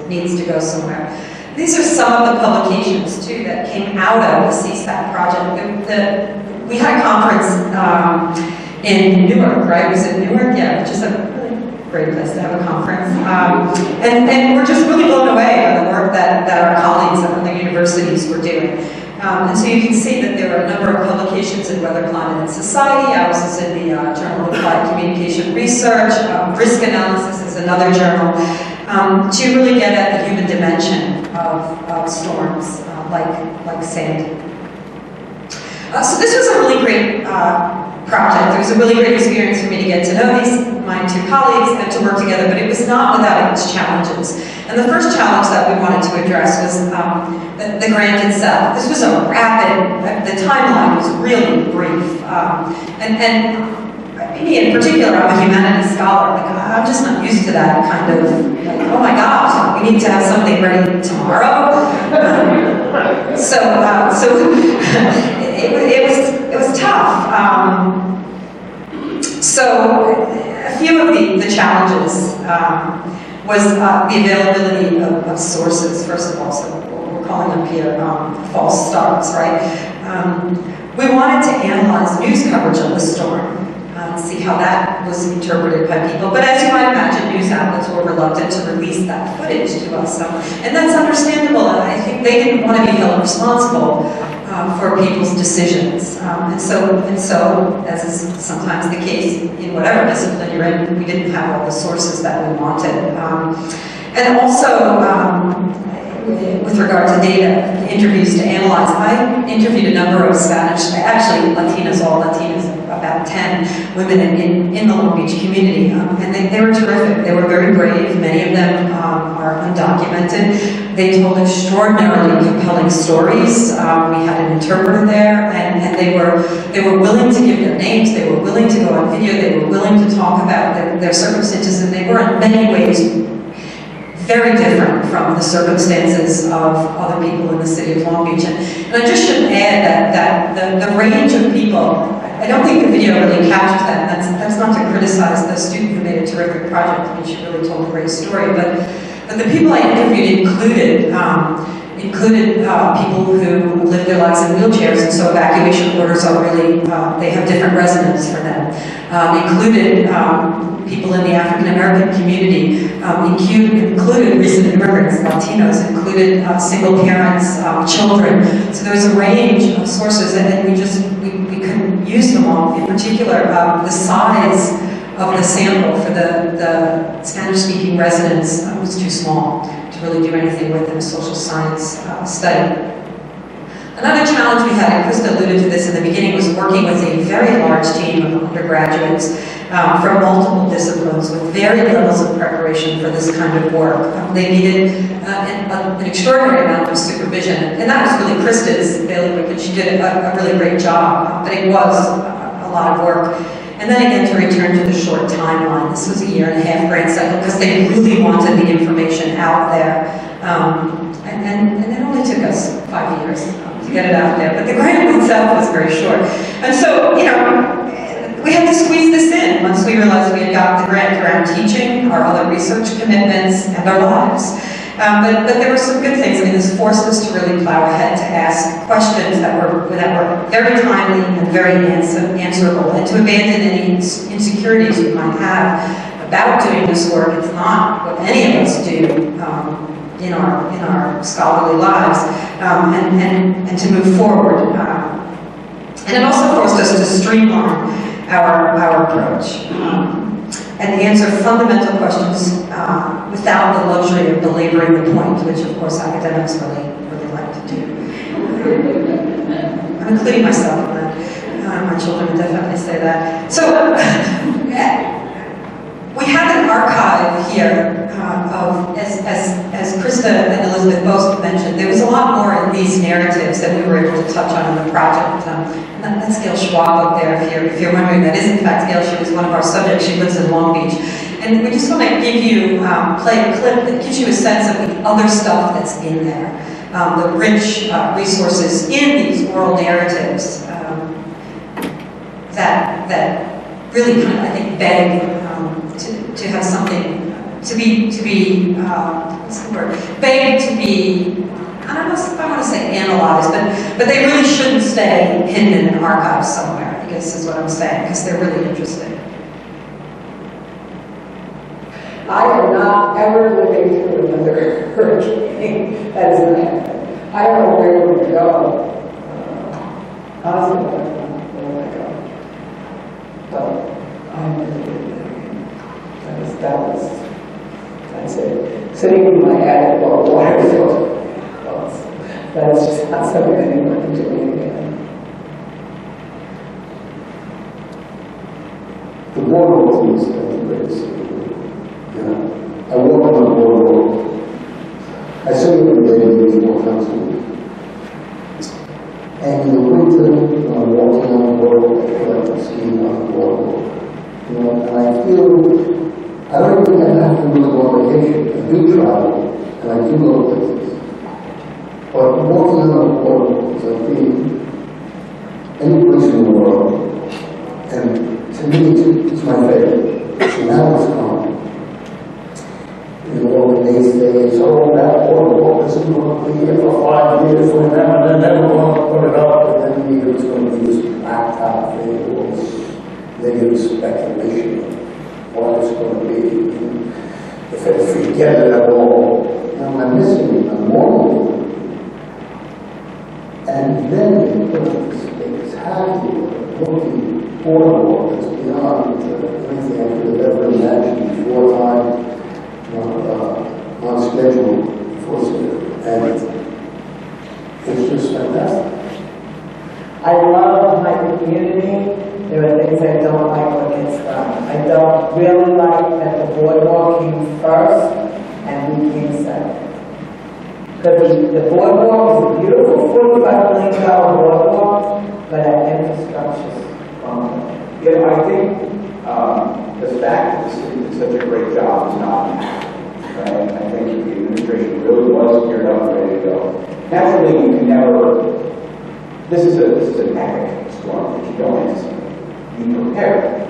needs to go somewhere. These are some of the publications too that came out of the CSAT project. We had a conference in Newark, right? Was it Newark? Yeah, which is a really great place to have a conference. And we're just really blown away by the work that our colleagues at other universities were doing. And so you can see that there are a number of publications in Weather, Climate, and Society. Ours is in the Journal of Applied Communication Research. Risk Analysis is another journal, to really get at the human dimension of storms like Sandy. So this was a really great project. It was a really great experience for me to get to know my two colleagues and to work together, but it was not without its challenges. And the first challenge that we wanted to address was the grant itself. This was a rapid, the timeline was really brief. And me in particular, I'm a humanities scholar. Like, I'm just not used to that kind of, like, oh my gosh, we need to have something ready tomorrow. So it was tough. So a few of the challenges was the availability of sources, first of all. So we're calling them here false starts, right? We wanted to analyze news coverage of the storm, see how that was interpreted by people. But as you might imagine, news outlets were reluctant to release that footage to us. And that's understandable. I think they didn't want to be held responsible for people's decisions. And so, as is sometimes the case in whatever discipline you're in, we didn't have all the sources that we wanted. And also, with regard to data, interviews to analyze, I interviewed a number of Spanish, actually Latinas, all Latinas, about 10 women in the Long Beach community, and they were terrific. They were very brave. Many of them are undocumented. They told extraordinarily compelling stories. We had an interpreter there, and they were willing to give their names. They were willing to go on video. They were willing to talk about their circumstances, and they were in many ways very different from the circumstances of other people in the city of Long Beach. And I just should add that the range of people, I don't think the video really captures that. That's not to criticize the student who made a terrific project. I mean, she really told a great story. But the people I interviewed included people who live their lives in wheelchairs, and so evacuation orders are really, they have different resonance for them. Included people in the African American community, included recent immigrants, Latinos, included single parents, children. So there's a range of sources, and we couldn't use them all. In particular, the size of the sample for the Spanish-speaking residents was too small to really do anything with in a social science study. Another challenge we had, and Krista alluded to this in the beginning, was working with a very large team of undergraduates from multiple disciplines with varied levels of preparation for this kind of work. They needed an extraordinary amount of supervision, and that was really Krista's bailiwick, and she did a really great job, but it was a lot of work. And then again, to return to the short timeline, this was a 1.5-year grant cycle because they really wanted the information out there. And it only took us 5 years to get it out there, but the grant itself was very short. And so, you know, we had to squeeze this in once we realized we had got the grant around teaching, our other research commitments, and our lives. But there were some good things. I mean, this forced us to really plow ahead to ask questions that were very timely and very answerable, and to abandon any insecurities we might have about doing this work. It's not what any of us do in our scholarly lives, and to move forward. And it also forced us to streamline our approach and answer fundamental questions without the luxury of belaboring the point, which of course academics really like to do. I'm including myself in that. My children would definitely say that. So we have an archive here of, as Krista and Elizabeth both mentioned, there was a lot more in these narratives that we were able to touch on in the project. That's Gail Schwab up there, if you're wondering. That is in fact Gail. She was one of our subjects. She lives in Long Beach. And we just want to give you, play a clip that gives you a sense of the other stuff that's in there. The rich resources in these oral narratives that really kind of, I think, beg to have something, to be what's the word? Beg to be, I don't know if I want to say analyzed, but they really shouldn't stay hidden in an archive somewhere, I guess is what I'm saying, because they're really interesting. I am not ever living through another hurricane. That is not happening. I don't know where we're going to go. Honestly, I don't know where we're going to go. But I'm really living. That's it. Sitting in my attic while water filled. That's just not something anyone can do again. The boardwalk is the greatest. I walk on the boardwalk. I saw you every day before council. And in the winter, when I'm walking on the boardwalk, I feel like I'm skiing on the boardwalk. You know, and I feel, I don't think I have to really go on vacation. I do travel, and I do go places. But walking on the boardwalk is like being any place in the world. And to me, it's my favorite. So now it's gone. You know, they say, oh, that boardwalk isn't going to be here for 5 years, and they're never going to put it up, and then you know, it's going to be this blacked out thing, or this negative speculation of what it's going to be. And if I forget it at all, you know, I'm missing it, I'm mourning it. And then they put this happy, looking boardwalk that's beyond anything I could have ever imagined before time. On schedule for and it's just fantastic. I love my community. There are things I don't like when it's done. I don't really like that the boardwalk came first and we came second. Because the boardwalk is a beautiful $45 million boardwalk, but our infrastructure is wrong. Yeah, I think the fact that the city did such a great job is not enough. Right? I think the administration really was geared up and ready to go. Naturally, you can never. This is an epic storm that you don't anticipate. be prepared.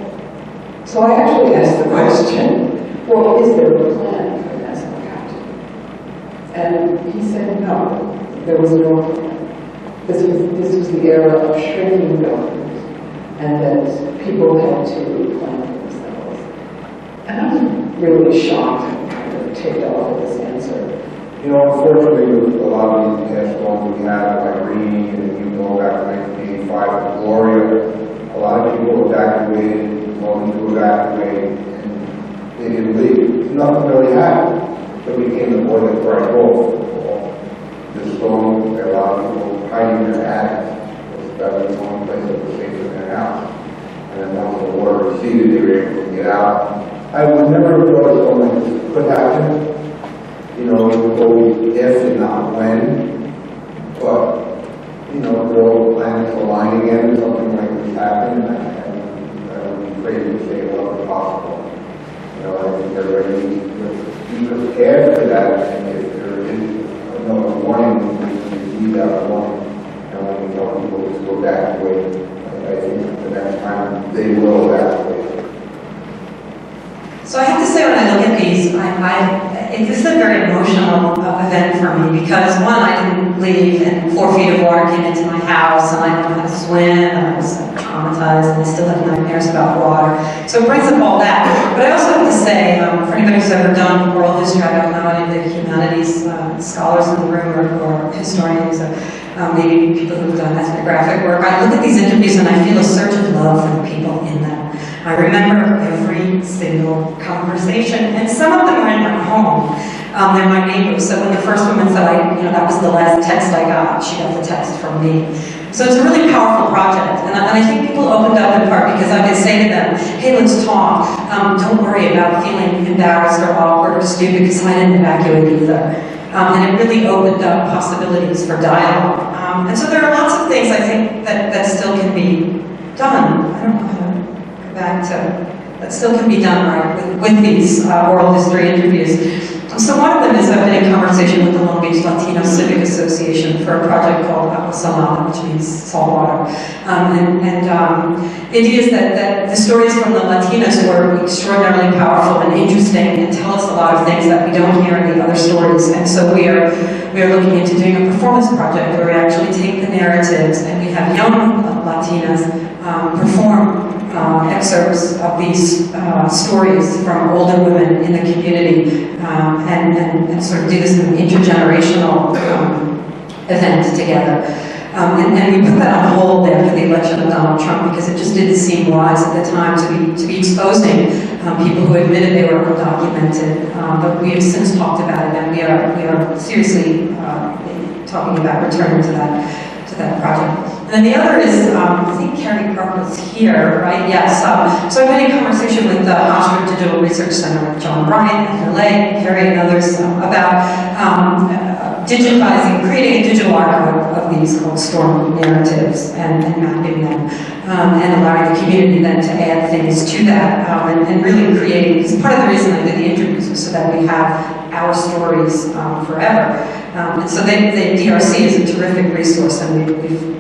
So I actually asked the question, well, is there a plan for National Captain? And he said no, there was no plan. This was the era of shrinking government, and that people had to plan for themselves. And I was really shocked and kind of ticked off at this answer. You know, unfortunately, with a lot of these past ones we had, like Irene, and you go back to 1985 with Gloria, a lot of people evacuated, wanted to evacuate, and they didn't leave. Nothing really happened. So it became the boy that cried wolf. The storm, a lot of people hiding in their attics. That was the only place that was safe in their house. And then once the water receded, they were able to get out. I would never have thought something like this could happen. You know, it was always if and not when. But, you know, the old planets align again, something like this happened, and I would be crazy to say it wasn't possible. You know, I think everybody needs to be prepared for that, and if there is another warning, we need that warning. And when we tell people to evacuate, I think the next time they will evacuate. So I have to say, when I look at these, this is a very emotional event for me because, one, I didn't leave and 4 feet of water came into my house and I didn't know how to swim and I was traumatized and I still have nightmares about water. So it brings up all that. But I also have to say, for anybody who's ever done oral history, I don't know any of the humanities scholars in the room or historians, maybe people who've done ethnographic work. I look at these interviews and I feel a surge of love for the people in them. I remember every single conversation, and some of them were in my home. They're my neighbors. So when the first woman said, that was the last text I got, she got the text from me. So it's a really powerful project, and I think people opened up in part because I could say to them, hey, let's talk. Don't worry about feeling embarrassed or awkward or stupid because I didn't evacuate either. And it really opened up possibilities for dialogue. And so there are lots of things I think that still can be done. I don't know how to go back to that still can be done right with these oral history interviews. So one of them is I've been in conversation with the Long Beach Latino Civic Association for a project called Agua Salada, which means salt water. The idea is that the stories from the Latinos were extraordinarily powerful and interesting and tell us a lot of things that we don't hear in the other stories. And so we are looking into doing a performance project where we actually take the narratives and we have young Latinas perform excerpts of these stories from older women in the community and sort of do this in an intergenerational event together. And we put that on hold after the election of Donald Trump because it just didn't seem wise at the time to be exposing people who admitted they were undocumented. But we have since talked about it, and we are seriously talking about returning to that project. And then the other is, I think Carrie Parker's here, right? Yes. So I've been in conversation with the Hofstra Digital Research Center with John Bryant in LA, Carrie and others about digitizing, creating a digital archive of these called storm narratives and mapping them and allowing the community then to add things to that and really creating, because part of the reason I did the interviews was so that we have our stories forever. And so the DRC is a terrific resource, and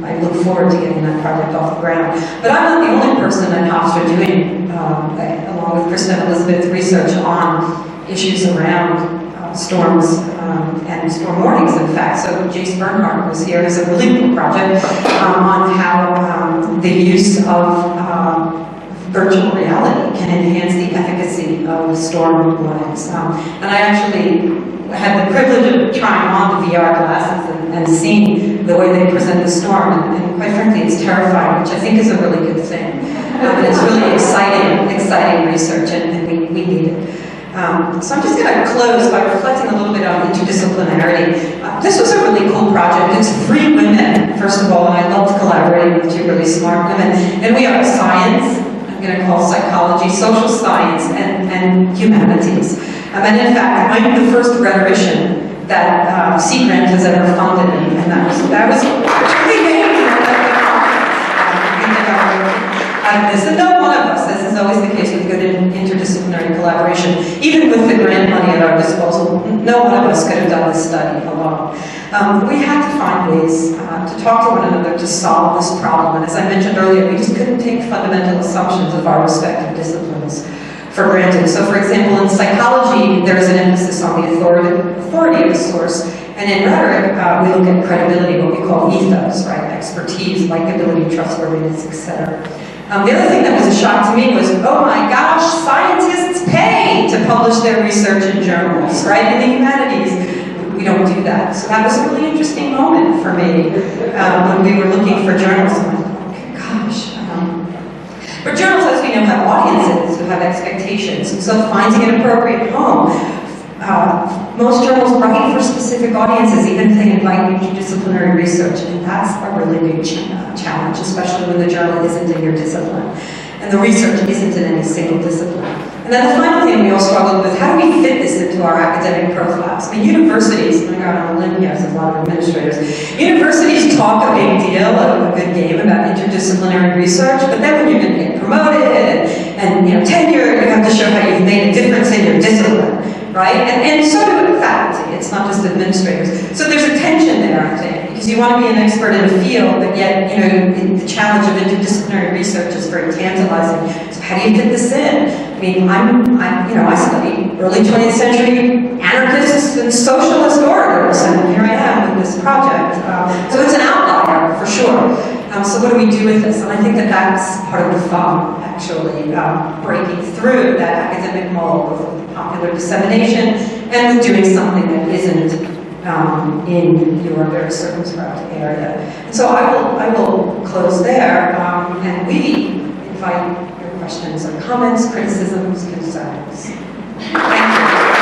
I look forward to getting that project off the ground. But I'm not the only person at Hofstra doing, along with Krista and Elizabeth, research on issues around storms and storm warnings, in fact. So Jace Bernhardt was here as a really cool project on how the use of virtual reality can enhance the efficacy of storm warnings. And I actually had the privilege of trying on the VR glasses and seeing the way they present the storm, and quite frankly, it's terrifying, which I think is a really good thing. And it's really exciting research, and we need it. So I'm just going to close by reflecting a little bit on interdisciplinarity. This was a really cool project. It's 3 women, first of all, and I loved collaborating with 2 really smart women. And we are science, I'm going to call psychology, social science, and humanities. And in fact, I'm the first rhetorician that Sea Grant has ever funded, and that was really this is no one of us. This is always the case with good interdisciplinary collaboration. Even with the grant money at our disposal, no one of us could have done this study alone. We had to find ways to talk to one another to solve this problem. And as I mentioned earlier, we just couldn't take fundamental assumptions of our respective disciplines for granted. So for example, in psychology, there is an emphasis on the authority of the source. And in rhetoric, we look at credibility, what we call ethos, right? Expertise, likability, trustworthiness, etc. The other thing that was a shock to me was, oh my gosh, scientists pay to publish their research in journals, right? In the humanities, we don't do that. So that was a really interesting moment for me when we were looking for journals. I'm like, oh gosh. But journals, as we know, have audiences who have expectations, and so finding an appropriate home. Most journals write for specific audiences, even if they invite multidisciplinary research, and that's a really big challenge, especially when the journal isn't in your discipline, and the research isn't in any single discipline. And then the final thing we all struggled with, how do we fit this into our academic profiles? I mean, universities, I'm going to go on a limb here, as a lot of administrators, universities talk a big deal, a good game about interdisciplinary research, but then when you're going to get promoted and tenure, you have to show how you've made a difference in your discipline. Right? And so do faculty, it's not just administrators. So there's a tension there, I think, because you want to be an expert in a field, but yet, the challenge of interdisciplinary research is very tantalizing. So how do you fit this in? I mean, I studied early 20th century anarchists and socialist orators, and here I am with this project. So it's an outlier, for sure. So what do we do with this? And I think that that's part of the fun, actually, breaking through that academic mold of popular dissemination and with doing something that isn't in your very circumscribed area. And so I will close there, and we invite your questions or comments, criticisms, concerns. Thank you.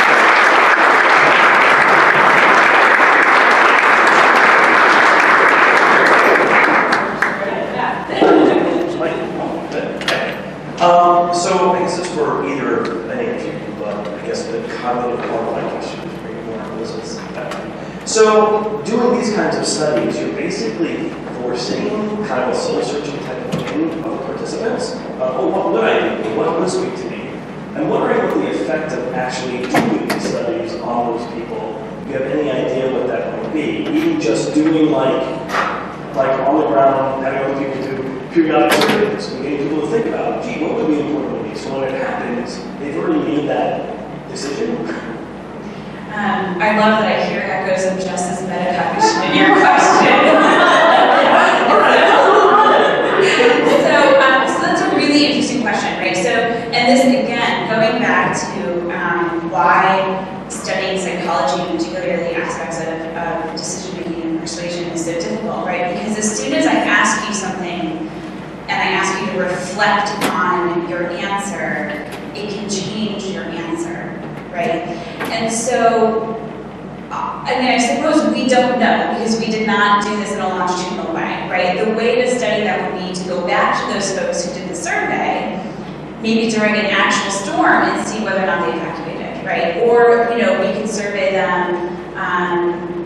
So I guess it's for either any of you, but I guess the cognitive part of my question is maybe more on Elizabeth's background. So doing these kinds of studies, you're basically forcing kind of a soul-searching type of thing of participants. What would I do? What would speak to me? I'm wondering what the effect of actually doing these studies on those people. Do you have any idea what that might be? Even just doing like on the ground, having other people do periodic surveys and getting people to think about, gee, what would be important to me? So when it happens, they've already made that decision. I love that I hear echoes of Jess's metacognition in your question. So that's a really interesting question, right? So, and this again, going back to why studying psychology, and particularly aspects of decision-making and persuasion, is so difficult, right? Because as soon as I ask you something, and I ask you to reflect on your answer, it can change your answer, right? And so, I suppose we don't know, because we did not do this in a longitudinal way, right? The way to study that would be to go back to those folks who did the survey, maybe during an actual storm, and see whether or not they evacuated, right? Or, we can survey them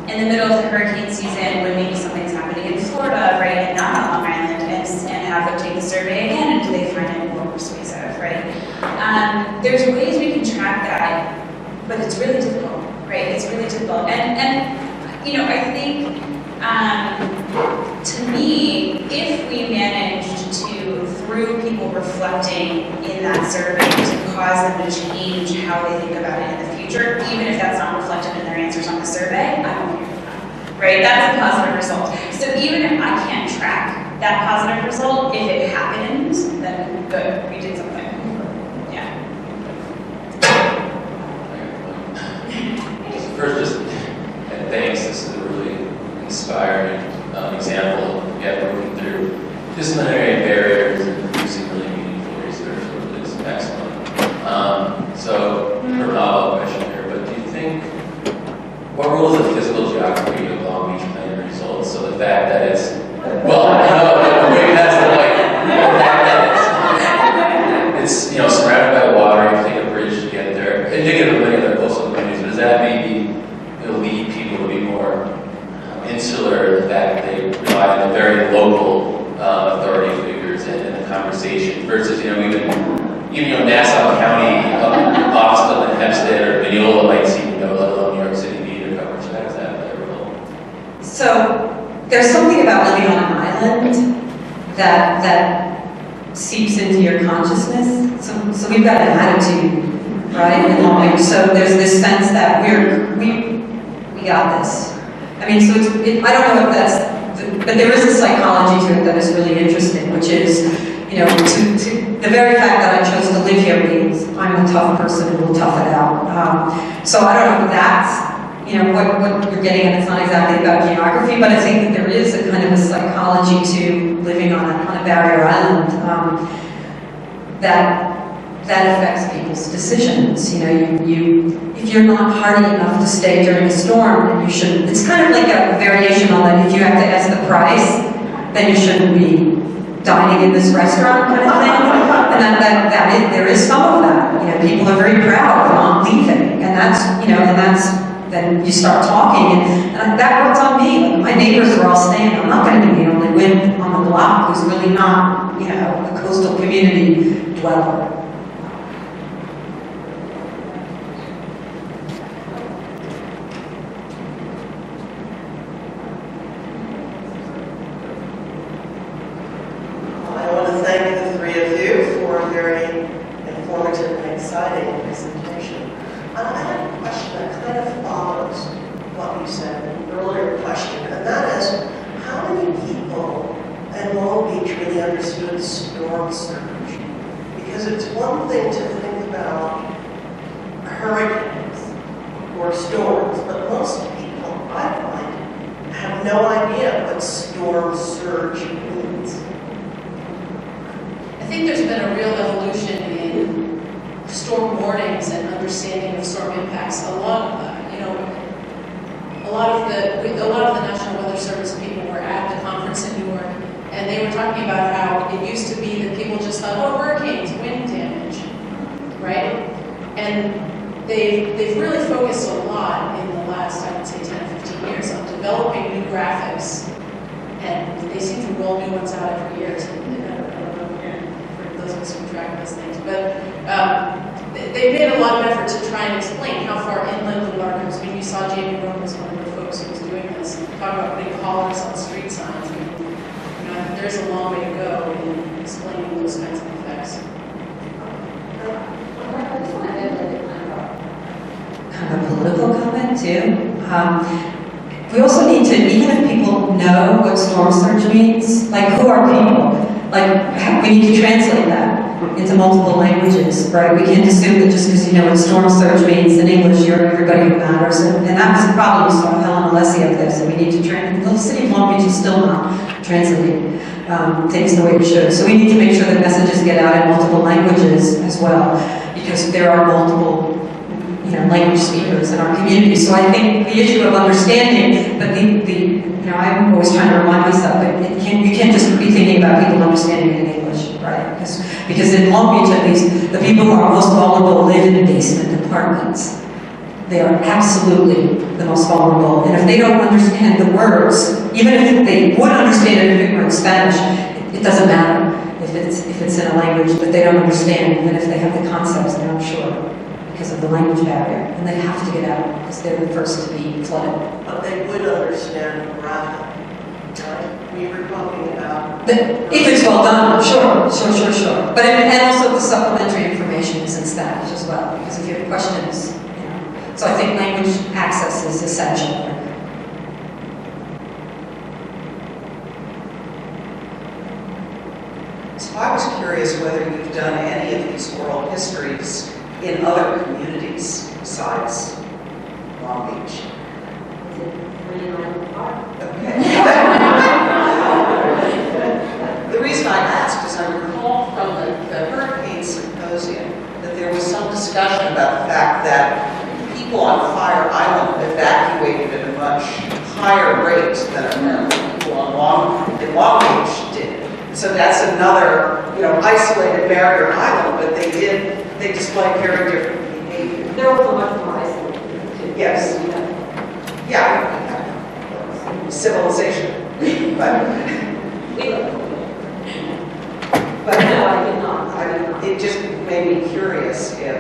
in the middle of the hurricane season when maybe something's happening in Florida, right, and not on Long Island, and have them take the survey again, and do they find it more persuasive, right? There's ways we can track that, but it's really difficult, right? It's really difficult. And I think, to me, if we managed to, through people reflecting in that survey, to cause them to change how they think about it in the future, even if that's not reflected in their answers on the survey, I'm okay with that, right? That's a positive result. So even if I can't track that positive result, if it happened, then good, we did something. Yeah. First, just thanks. This is a really inspiring example of working through disciplinary barriers and producing really meaningful research, which is excellent. So, a novel question here, but do you think, what role is the physical geography of Long Beach play in the results? So the fact that it's, maybe that's the fact that it's surrounded by water, you take a bridge to get there, indicative of many other coastal communities, but does that maybe lead people to be more insular, the fact that they rely on the very local authority figures in the conversation versus, even Nassau County, Boston, and Hempstead, or Mineola might seem to know, let alone New York City media coverage. How does that play a role? there's something about living on an island that seeps into your consciousness. So we've got an attitude, right, in Long Beach. So there's this sense that we got this. I mean, so I don't know if that's, but there is a psychology to it that is really interesting, which is, you know, to the very fact that I chose to live here means I'm a tough person who will tough it out. So I don't know if that's, you know, what you're getting at. It's not exactly about geography, but I think that there is a kind of a psychology to living on a barrier island that affects people's decisions. You know, if you're not hardy enough to stay during a storm, then you shouldn't. It's kind of like a variation on that. If you have to ask the price, then you shouldn't be dining in this restaurant, kind of thing. And there is some of that. You know, people are very proud of not leaving, and that's, you know, then you start talking, and that worked on me. Like, my neighbors are all saying, I'm not going to be the only one on the block who's really not, you know, a coastal community dweller. I want to thank the three of you for a very informative and exciting presentation. And I have a question that kind of follows what you said in an earlier question, and that is, how many people in Long Beach really understood storm surge? Because it's one thing to think about hurricanes or storms, but most people, I find, have no idea what storm surge means. I think there's been a real evolution in storm warnings and understanding of storm impacts. A lot of the National Weather Service people were at the conference in Newark, and they were talking about how it used to be that people just thought, oh, hurricanes, wind damage, right? And they've really focused a lot in the last, I would say, 10, 15 years on developing new graphics, and they seem to roll new ones out every year. So I don't know for those of us who track those things, but they made a lot of effort to try and explain how far inland the water goes. I mean, you saw Jamie Rome was one of the folks who was doing this, talking about putting collars on street signs. I mean, you know, there's a long way to go in explaining those kinds of effects. Kind of a political comment too. We also need to, even if people know what storm surge means, like, who are people? Like, we need to translate that into multiple languages, right? We can't assume that just because you know what storm surge means in English, you're everybody who matters. And that was the problem we saw with Helen Alessi up there. So we need to the city of Long Beach is still not translating things the way it should. So we need to make sure that messages get out in multiple languages as well, because there are multiple, you know, language speakers in our community. So I think the issue of understanding, but you know, I'm always trying to remind myself that we can't just be thinking about people understanding it in English, right? Because in Long Beach, at least, the people who are most vulnerable live in basement apartments. They are absolutely the most vulnerable. And if they don't understand the words, even if they would understand it if it were in Spanish, it doesn't matter if it's in a language that they don't understand, even if they have the concepts, they're not sure because of the language barrier. And they have to get out because they're the first to be flooded. But they would understand graphic, right? We were talking about... If it's well done, sure. But and also the supplementary information is in Spanish as well, because if you have questions, you know. So I think language access is essential. So I was curious whether you've done any of these oral histories in other communities besides Long Beach. Okay. The reason I asked is I recall from the Hurricane Symposium that there was some discussion about the fact that people on Fire Island evacuated at a much higher rate than people on Long Beach did. So that's another, you know, isolated barrier island, but they displayed very different behavior. They're also much more isolated too. Yes. Yeah. Civilization. But no, I did not. It just made me curious if,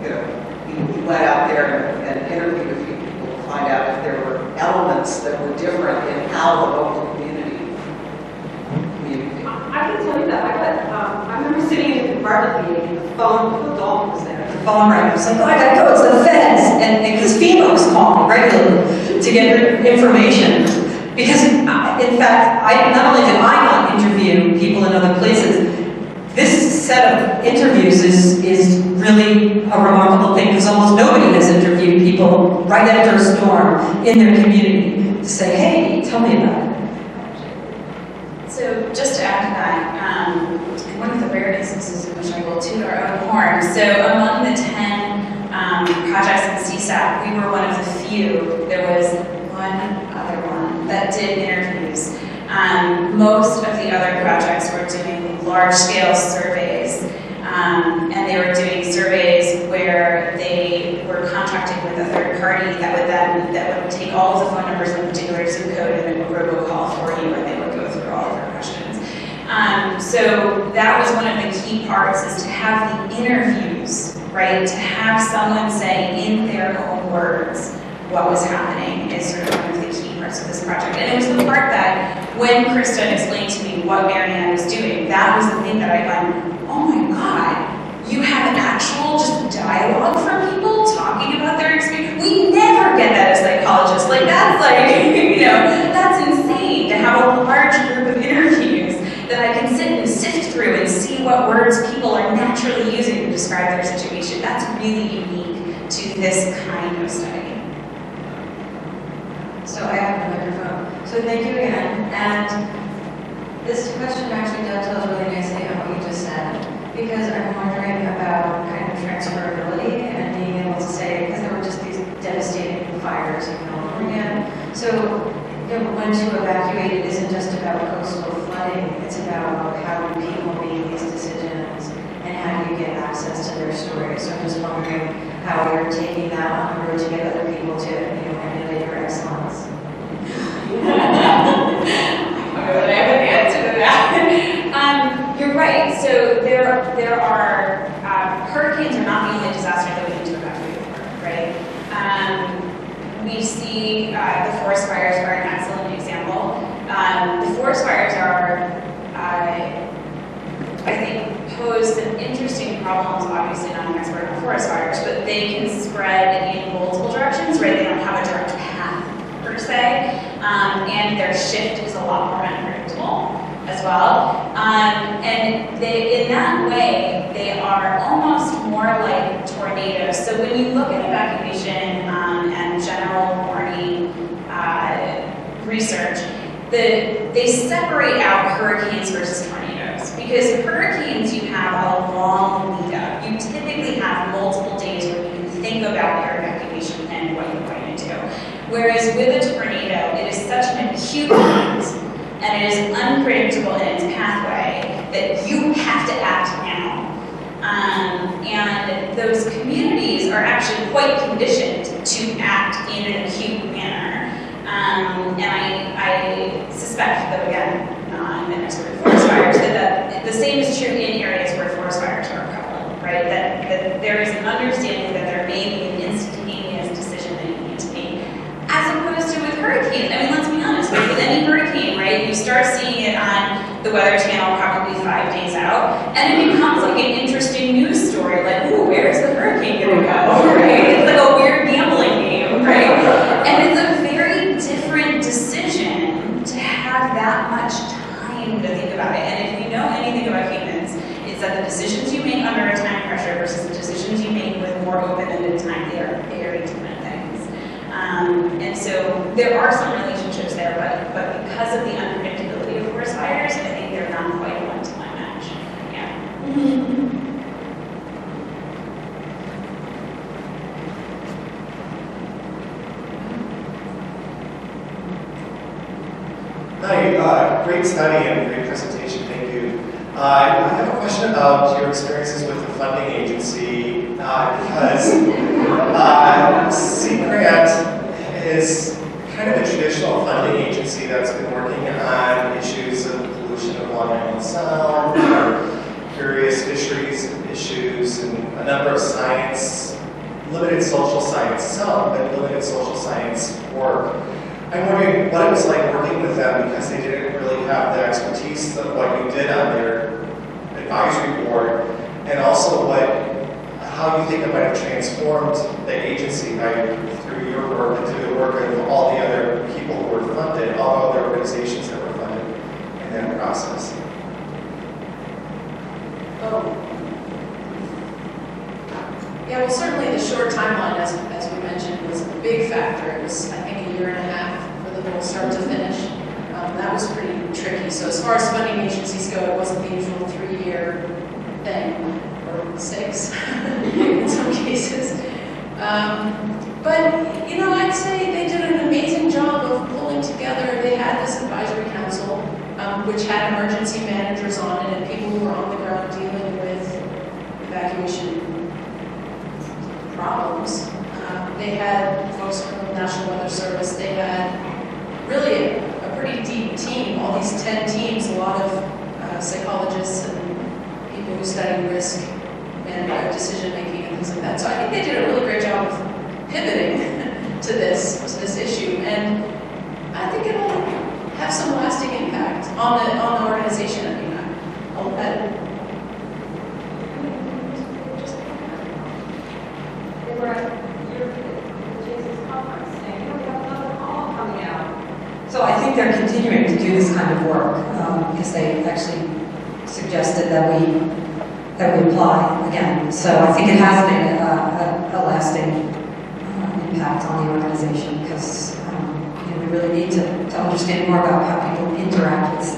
you know, you went out there and interviewed a few people to find out if there were elements that were different in how the local community phone, Dalton was there. The phone rang. I was like, oh, I gotta go, it's the feds. And because FEMA was calling regularly to get information. Because, in fact, not only did I not interview people in other places, this set of interviews is really a remarkable thing because almost nobody has interviewed people right after a storm in their community to say, hey, tell me about it. So just to add to that, one of the rare instances in which I will toot our own horn. So among the 10 projects in CSAP, we were one of the few. There was one other one that did interviews. Most of the other projects were doing large-scale surveys, and they were doing surveys where they were contracting with a third party that would take all of the phone numbers in a particular zip code and then would robocall for you, and they would go through all of your questions. So that was one of the key parts, is to have the interviews, right? To have someone say in their own words what was happening is sort of one of the key parts of this project. And it was the part that when Krista explained to me what Marianne was doing, that was the thing that I went, oh my God, you have actual just dialogue from people talking about their experience. We never get that as psychologists. Like that's like, that's insane to have a large group of interviews that I can sit and sift through and see what words people are naturally using to describe their situation. That's really unique to this kind of study. So I have a microphone. So thank you again. And this question actually dovetails really nicely on what you just said, because I'm wondering about kind of transferability and being able to say, because there were just these devastating fires in California. So when to evacuate it isn't just about coastal flooding, it's about how do people make these decisions and how do you get access to their stories. So I'm just wondering how you're taking that on the road to get other people to emulate your excellence. I have an answer to that. You're right. So there are hurricanes are not the only disaster that we need to evacuate for, right? We see the forest fires are an excellent example. The forest fires are, I think, pose some interesting problems. Obviously, not an expert on forest fires, but they can spread in multiple directions, right? They don't have a direct path per se, and their shift is a lot more unpredictable as well. And in that way, they are almost more like tornadoes. So when you look at evacuation and general warning research, they separate out hurricanes versus tornadoes. Because hurricanes, you have a long lead up. You typically have multiple days where you can think about your evacuation plan and what you're going to do. Whereas with a tornado, it is such an acute event, and it is unpredictable in its pathway that you have to act now. And those communities are actually quite conditioned to act in an acute manner. And I suspect, though again, I'm an expert in forest fires, that the same is true in areas where forest fires are prevalent, right? That there is an understanding that there may be an instantaneous decision that you need to make, as opposed to with hurricanes. I mean, let's be honest, right? With any hurricane, right? You start seeing it on the Weather Channel probably 5 days out, and it becomes like an interesting news story, like, ooh, where's the hurricane gonna go, right? It's like a weird gambling game, right? And it's a very different decision to have that much time to think about it. And if you know anything about humans, it's that the decisions you make under a time pressure versus the decisions you make with more open-ended time, they are very different things. And so there are some relationships there, but because of the unpredictability of forest fires, I think they're not quite a one-to-one match. Yeah. Hi, great study and great presentation, thank you. I have a question about your experiences with the funding agency, because CGRANT is kind of a traditional funding agency that's been working on issues of pollution of Long Island Sound, curious fisheries issues, and a number of science, limited social science, some, but limited social science work. I'm wondering what it was like working with them, because they didn't really have the expertise of what you did on their advisory board, and also what that might have transformed the agency through your work and through the work of all the other people who were funded, all the other organizations that were funded in that process? Yeah, well, certainly the short timeline, as we mentioned, was a big factor. It was, I think, 1.5 years for the whole start to finish. That was pretty tricky. So as far as funding agencies go, it wasn't the usual 3-year thing, or 6 in some cases. But, I'd say they did an amazing job of pulling together. They had this advisory council, which had emergency managers on it and people who were on the ground dealing with evacuation problems. They had folks from the National Weather Service. They had really a pretty deep team, all these 10 teams, a lot of psychologists and people who study risk and decision-making and things like that. So I think they did a really great job of pivoting to this issue, and I think it'll have some lasting impact on the organization. I mean, I'll bet. They were at your Jesus conference saying, we have another call coming out. So I think they're continuing to do this kind of work because they actually suggested that we apply again. So I think it has made a lasting impact on the organization because we really need to understand more about how people interact with